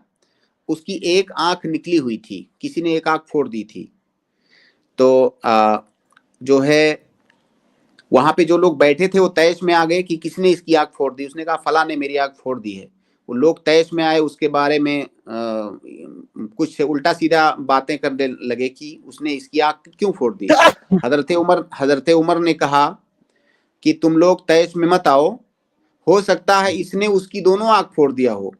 उसकी एक आंख निकली हुई थी, किसी ने एक आंख फोड़ दी थी। तो जो है वहां पे जो लोग बैठे थे वो तैश में आ गए कि किसने इसकी आंख फोड़ दी। उसने कहा फला ने मेरी आंख फोड़ दी है। वो लोग तैश में आए, उसके बारे में कुछ उल्टा सीधा बातें करने लगे कि उसने इसकी आंख क्यों फोड़ दी। हजरत उमर ने कहा कि तुम लोग तैश में मत आओ, हो सकता है इसने उसकी दोनों आंख फोड़ दिया हो।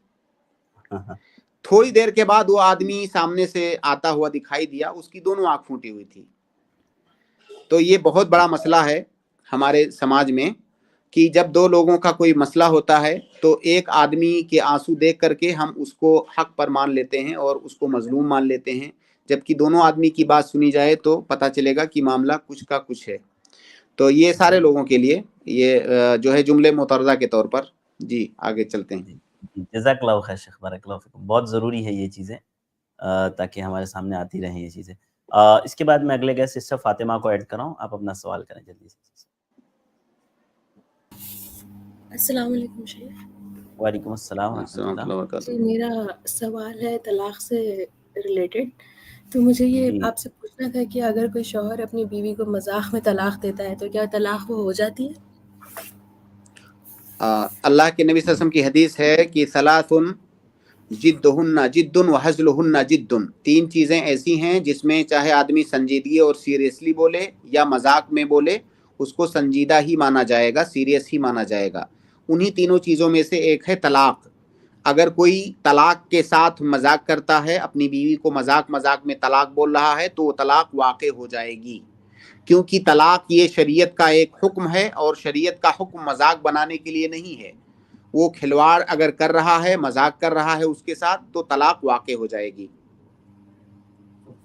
थोड़ी देर के बाद वो आदमी सामने से आता हुआ दिखाई दिया, उसकी दोनों आंख फूटी हुई थी। तो ये बहुत बड़ा मसला है हमारे समाज में कि जब दो लोगों का कोई मसला होता है तो एक आदमी के आंसू देख करके हम उसको हक पर मान लेते हैं और उसको मजलूम मान लेते हैं, जबकि दोनों आदमी की बात सुनी जाए तो पता चलेगा कि मामला कुछ का कुछ है। तो ये सारे लोगों के लिए ये जो है जुमले मुतरदा के तौर पर। जी आगे चलते हैं। जज़ाकल्लाहु खैर शेख, बारकल्लाहु फीकुम। बहुत ज़रूरी है ये चीज़ें, ताकि हमारे सामने आती रहें ये चीज़ें। इसके बाद मैं अगले गेस्ट सिस्टर फातिमा को ऐड कर रहा हूँ, आप अपना सवाल करें जल्दी से। अस्सलाम वालेकुम शेख। वालेकुम अस्सलाम व रहमतुल्लाह। जी मेरा सवाल है तलाक से रिलेटेड। तो मुझे ये जी आपसे पूछना था कि अगर कोई शौहर अपनी बीवी को मजाक में तलाक देता है तो क्या तलाक वो हो जाती है? अल्लाह के नबी सल्लल्लाहु अलैहि वसल्लम की हदीस है कि सलासुन जिद्दुहुन्ना जिद्दुन व हज़्लुहुन्ना जिद्दुन, 3 चीज़ें ऐसी हैं जिसमें चाहे आदमी संजीदगी और सीरियसली बोले या मजाक में बोले, उसको संजीदा ही माना जाएगा, सीरियस ही माना जाएगा। उन्हीं तीनों चीज़ों में से एक है तलाक। अगर कोई तलाक के साथ मजाक करता है, अपनी बीवी को मजाक मजाक में तलाक बोल रहा है, तो वो तलाक वाक़े हो जाएगी, क्योंकि तलाक ये शरीयत का एक हुक्म है और शरीयत का हुक्म मजाक बनाने के लिए नहीं है। वो खिलवाड़ अगर कर रहा है, मजाक कर रहा है उसके साथ, तो तलाक वाक़े हो जाएगी।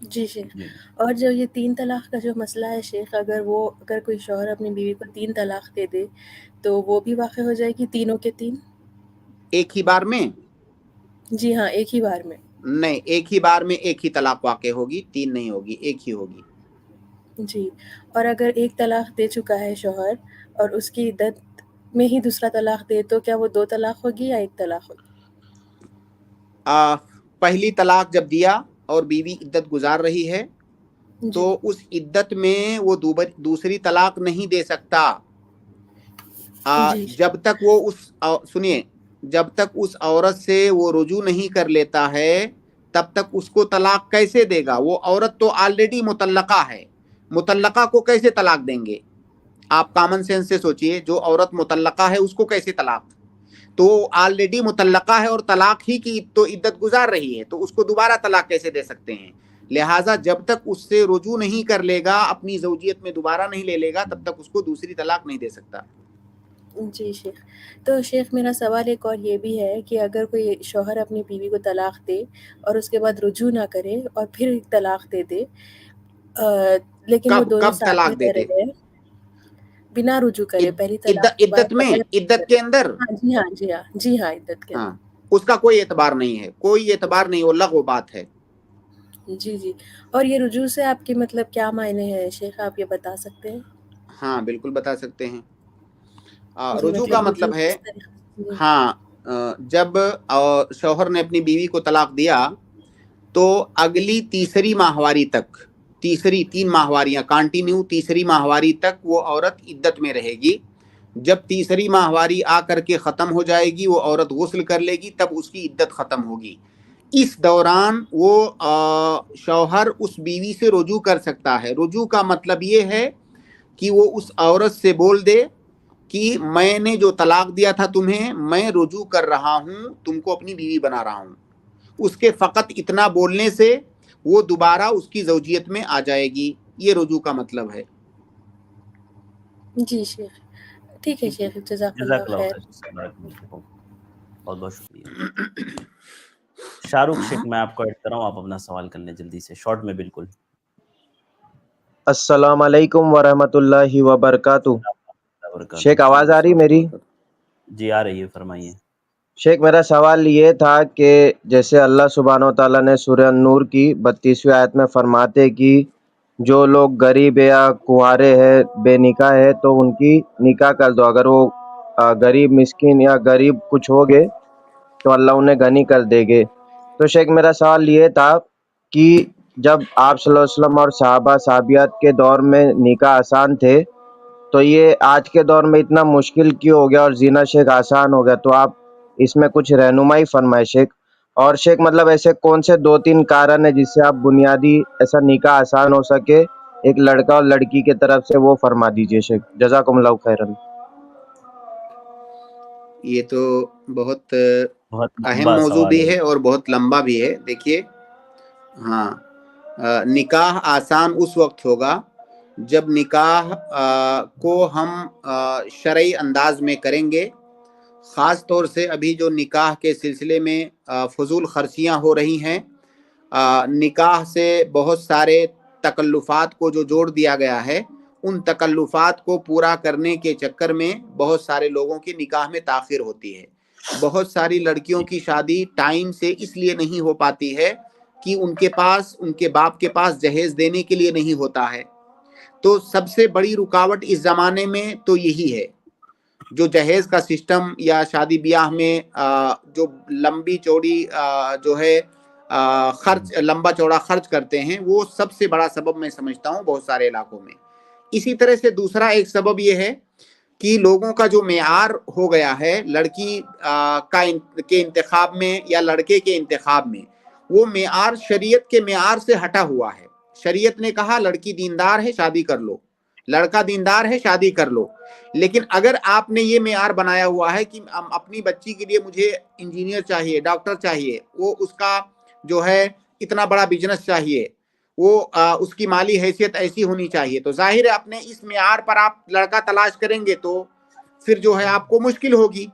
जी शेख। और जो ये 3 तलाक का जो मसला है शेख, अगर कोई शौहर अपनी बीवी को 3 तलाक दे दे तो वो भी वाक़े हो जाएगी तीनों के 3? एक ही बार में? जी हाँ, एक ही बार में। नहीं, एक ही बार में एक ही तलाक वाक़े होगी, 3 नहीं होगी, एक ही होगी। जी। और अगर एक तलाक दे चुका है शौहर और उसकी इद्दत में ही दूसरा तलाक दे, तो क्या वो 2 तलाक होगी या 1 तलाक होगी? पहली तलाक जब दिया और बीवी इद्दत गुजार रही है, तो उस इद्दत में वो दूसरी तलाक नहीं दे सकता। जब तक वो सुनिए, जब तक उस औरत से वो रुजू नहीं कर लेता है, तब तक उसको तलाक कैसे देगा? वो औरत तो ऑलरेडी मुतल्लका है, मुतल्लका को कैसे तलाक देंगे? आप कॉमन सेंस से सोचिए, जो औरत मुतल्लका है उसको कैसे तलाक? तो ऑलरेडी मुतल्लका है और तलाक ही की तो इद्दत गुजार रही है, तो उसको दोबारा तलाक कैसे दे सकते हैं? लिहाजा जब तक उससे रुजू नहीं कर लेगा, अपनी ज़ौजियत में दोबारा नहीं ले लेगा, तब तक उसको दूसरी तलाक नहीं दे सकता। जी शेख। तो शेख मेरा सवाल एक और ये भी है कि अगर कोई शौहर अपनी बीवी को तलाक दे और उसके बाद रुजू ना करे और फिर एक तलाक दे दे, लेकिन वो दोनों साथ तलाक में दे रह रहे हैं बिना रुजू करे, पहली तलाक इद्दत के अंदर? जी हाँ, इद्दत के अंदर। उसका कोई एतबार नहीं है, कोई एतबार नहीं, वो लग़्व बात है। जी। और ये रुजू से आपके मतलब क्या मायने हैं शेख, आप ये बता सकते हैं? हाँ, बिल्कुल बता सकते हैं। जी, रुजू का मतलब है, जब शौहर ने अपनी बीवी को तलाक दिया तो अगली तीसरी माहवारी तक, 3 माहवारियां कंटिन्यू, तीसरी माहवारी तक वो औरत इद्दत में रहेगी। जब तीसरी माहवारी आकर के ख़त्म हो जाएगी, वो औरत गुस्ल कर लेगी, तब उसकी इद्दत ख़त्म होगी। इस दौरान वो शौहर उस बीवी से रुजू कर सकता है। रुजू का मतलब ये है कि वो उस औरत से बोल दे कि मैंने जो तलाक दिया था तुम्हें, मैं रुजू कर रहा हूँ, तुमको अपनी बीवी बना रहा हूँ। उसके फ़कत इतना बोलने से वो दोबारा उसकी ज़ौजियत में आ जाएगी। ये रुजू का मतलब है। जी शेख, ठीक है शेख, जज़ाकल्लाह खैर। बहुत बहुत शुक्रिया। शाहरुख शेख, मैं आपको ऐड कर रहा हूँ, आप अपना सवाल कर लें जल्दी से, शॉर्ट में बिल्कुल। अस्सलाम वालेकुम वरहमतुल्लाहि वबरकातुह। शेख आवाज आ रही मेरी? जी आ रही है, फरमाइए। शेख मेरा सवाल ये था कि जैसे अल्लाह सुब्हानो तआला ने सूरह नूर की 32वीं आयत में फरमाते कि जो लोग गरीब या कुंवारे हैं, बेनिकाह है, तो उनकी निकाह कर दो। अगर वो गरीब मिस्किन या गरीब कुछ हो गए तो अल्लाह उन्हें गनी कर देंगे। तो शेख मेरा सवाल ये था कि जब आप सल्लल्लाहु अलैहि वसल्लम और सहाबा साहबियात के दौर में निकाह आसान थे, तो ये आज के दौर में इतना मुश्किल क्यों हो गया और जीना शेख आसान हो गया? तो आप इसमें कुछ रहनुमाई फरमाए शेख। और शेख मतलब ऐसे कौन से 2-3 कारण है जिससे आप बुनियादी ऐसा निकाह आसान हो सके एक लड़का और लड़की के तरफ से, वो फरमा दीजिए शेख। जज़ाकुमुल्लाहु खैरन। ये तो बहुत अहम मौजू भी है और बहुत लंबा भी है। देखिए, निकाह आसान उस वक्त होगा जब निकाह को हम शरई अंदाज में करेंगे। ख़ास तौर से अभी जो निकाह के सिलसिले में फजूल खर्चियाँ हो रही हैं, निकाह से बहुत सारे तकल्लुफ़ात को जो जोड़ दिया गया है, उन तकल्लुफ़ात को पूरा करने के चक्कर में बहुत सारे लोगों की निकाह में ताख़िर होती है। बहुत सारी लड़कियों की शादी टाइम से इसलिए नहीं हो पाती है کہ ان کے پاس ان کے باپ کے پاس جہیز دینے کے لیے نہیں ہوتا ہے. تو سب سے بڑی رکاوٹ اس زمانے میں تو یہی ہے. جو جہیز کا سسٹم یا شادی بیاہ میں جو لمبی چوڑی جو ہے خرچ لمبا چوڑا خرچ کرتے ہیں، وہ سب سے بڑا سبب میں سمجھتا ہوں بہت سارے علاقوں میں. اسی طرح سے دوسرا ایک سبب یہ ہے کہ لوگوں کا جو معیار ہو گیا ہے لڑکی کے انتخاب میں یا لڑکے کے انتخاب میں، وہ معیار شریعت کے معیار سے ہٹا ہوا ہے. شریعت نے کہا لڑکی دیندار ہے شادی کر لو، لڑکا دیندار ہے شادی کر لو. لیکن اگر آپ نے یہ معیار بنایا ہوا ہے کہ اپنی بچی کے لیے مجھے انجینئر چاہیے، ڈاکٹر چاہیے، وہ اس کا جو ہے اتنا بڑا بزنس چاہیے، وہ اس کی مالی حیثیت ایسی ہونی چاہیے، تو ظاہر ہے اپنے اس معیار پر آپ لڑکا تلاش کریں گے تو پھر جو ہے آپ کو مشکل ہوگی.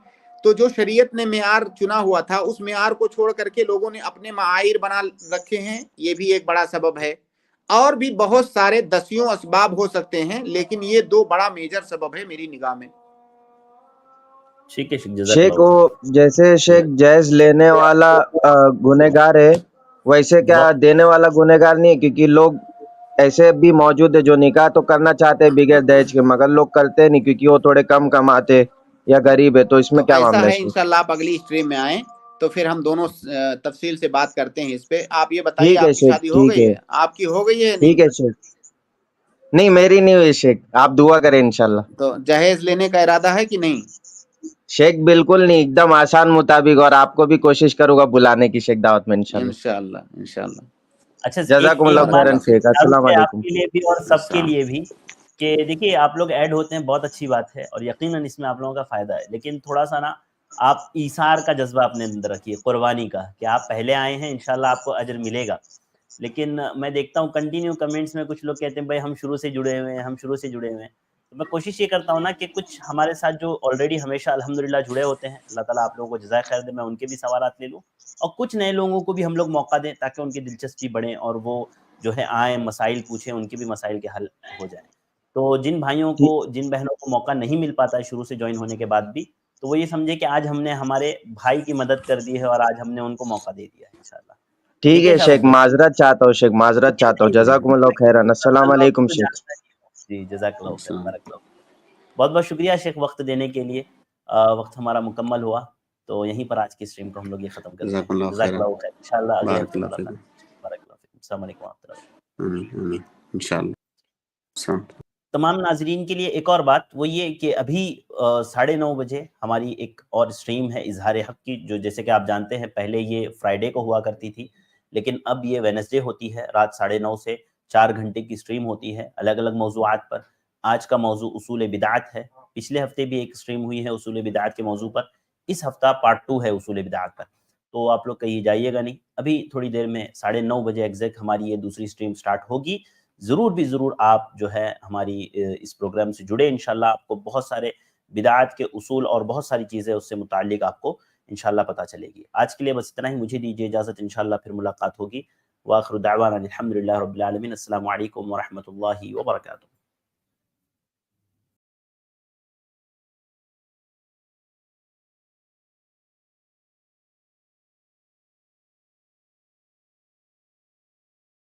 تو جو شریعت نے معیار چنا ہوا تھا اس معیار کو چھوڑ کر کے لوگوں نے اپنے معایر بنا رکھے ہیں، یہ بھی ایک بڑا سبب ہے. اور بھی بہت سارے دسیوں اسباب ہو سکتے ہیں، لیکن یہ دو بڑا میجر سبب ہے میری نگاہ میں. ٹھیک ہے جزاک شیخ، اللہ وہ خیر. جیسے شیخ جائز لینے والا گنہگار ہے، ویسے کیا دینے والا گنہگار نہیں ہے؟ کیونکہ لوگ ایسے بھی موجود ہے جو نکاح تو کرنا چاہتے ہیں بغیر دہیج کے، مگر لوگ کرتے نہیں کیونکہ وہ تھوڑے کم کماتے یا غریب ہے. تو اس میں تو کیا ایسا معاملہ ہے ہے؟ انشاءاللہ آپ اگلی اسٹریم میں آئیں تو پھر ہم دونوں تفصیل سے بات کرتے ہیں اس پہ. آپ یہ بتائیے ٹھیک ہے آپ کی شیخ، شادی ہو ٹھیک گئی ہے، ہے؟ آپ کی ہو گئی ہے نہیں؟ ٹھیک ہے شیخ. نہیں میری نہیں ہوئی شیخ، آپ دعا کریں انشاءاللہ. تو جہیز لینے کا ارادہ ہے کہ نہیں؟ شیخ بالکل نہیں، ایک دم آسان مطابق، اور آپ کو بھی کوشش کروں گا بلانے کی شیخ دعوت میں انشاءاللہ. انشاءاللہ انشاءاللہ. اچھا جزاکم ایک اللہ بات خیرن شیخ، السلام ہے آپ علیکم. کے لیے بھی اور سب کے لیے بھی کہ دیکھیے آپ لوگ ایڈ ہوتے ہیں، بہت اچھی بات ہے اور یقیناً اس میں آپ لوگوں کا فائدہ ہے، لیکن تھوڑا سا نا آپ ایثار کا جذبہ اپنے اندر رکھیے، قربانی کا، کہ آپ پہلے آئے ہیں انشاءاللہ آپ کو اجر ملے گا. لیکن میں دیکھتا ہوں کنٹینیو کمنٹس میں کچھ لوگ کہتے ہیں بھائی ہم شروع سے جڑے ہوئے ہیں، ہم شروع سے جڑے ہوئے ہیں. تو میں کوشش یہ کرتا ہوں نا کہ کچھ ہمارے ساتھ جو آلریڈی ہمیشہ الحمدللہ جڑے ہوتے ہیں، اللہ تعالیٰ آپ لوگوں کو جزائے خیر دے، میں ان کے بھی سوالات لے لوں اور کچھ نئے لوگوں کو بھی ہم لوگ موقع دیں تاکہ ان کی دلچسپی بڑھیں اور وہ جو ہے آئیں، مسائل پوچھیں، ان کے بھی مسائل کے حل ہو جائیں. تو جن بھائیوں کو، جن بہنوں کو موقع نہیں مل پاتا ہے شروع سے جوائن ہونے کے بعد بھی، تو وہ یہ سمجھے کہ آج ہم نے ہمارے بھائی کی مدد کر دی ہے اور آج ہم نے ان کو موقع دے دیا ہے انشاءاللہ. ٹھیک ہے شیخ، معذرت چاہتا ہوں شیخ، معذرت چاہتا ہوں. جزاکم اللہ خیرن. السلام علیکم شیخ. جی جزاک اللہ خیر، بارک اللہ. بہت بہت شکریہ شیخ وقت دینے کے لیے. وقت ہمارا مکمل ہوا تو یہیں پر آج کی اسٹریم کو ہم لوگ یہ ختم کرتے ہیں. جزاک اللہ خیر، انشاءاللہ اگلے ہفتے ملاقات. بارک اللہ فیکم. السلام علیکم و رحمۃ اللہ. آمین انشاءاللہ. السلام. تمام ناظرین کے لیے ایک اور بات وہ یہ کہ ابھی 9:30 بجے ہماری ایک اور اسٹریم ہے اظہار حق کی، جو جیسے کہ آپ جانتے ہیں پہلے یہ فرائیڈے کو ہوا کرتی تھی، لیکن اب یہ وینسڈے ہوتی ہے. رات 9:30 سے 4 گھنٹے کی اسٹریم ہوتی ہے الگ الگ موضوعات پر. آج کا موضوع اصول بدعت ہے. پچھلے ہفتے بھی ایک اسٹریم ہوئی ہے اصول بدعت کے موضوع پر. اس ہفتہ پارٹ 2 ہے اصول بدعت پر. تو آپ لوگ کہیں جائیے گا نہیں، ابھی تھوڑی دیر میں 9:30 بجے ایگزیکٹ ہماری یہ دوسری اسٹریم سٹارٹ ہوگی. ضرور بھی ضرور آپ جو ہے ہماری اس پروگرام سے جڑے، انشاءاللہ آپ کو بہت سارے بدعات کے اصول اور بہت ساری چیزیں اس سے متعلق آپ کو انشاءاللہ پتہ چلے گی. آج کے لیے بس اتنا ہی، مجھے دیجیے اجازت، انشاءاللہ پھر ملاقات ہوگی. وآخر دعوانا الحمدللہ رب العالمین. السلام علیکم ورحمۃ اللہ وبرکاتہ.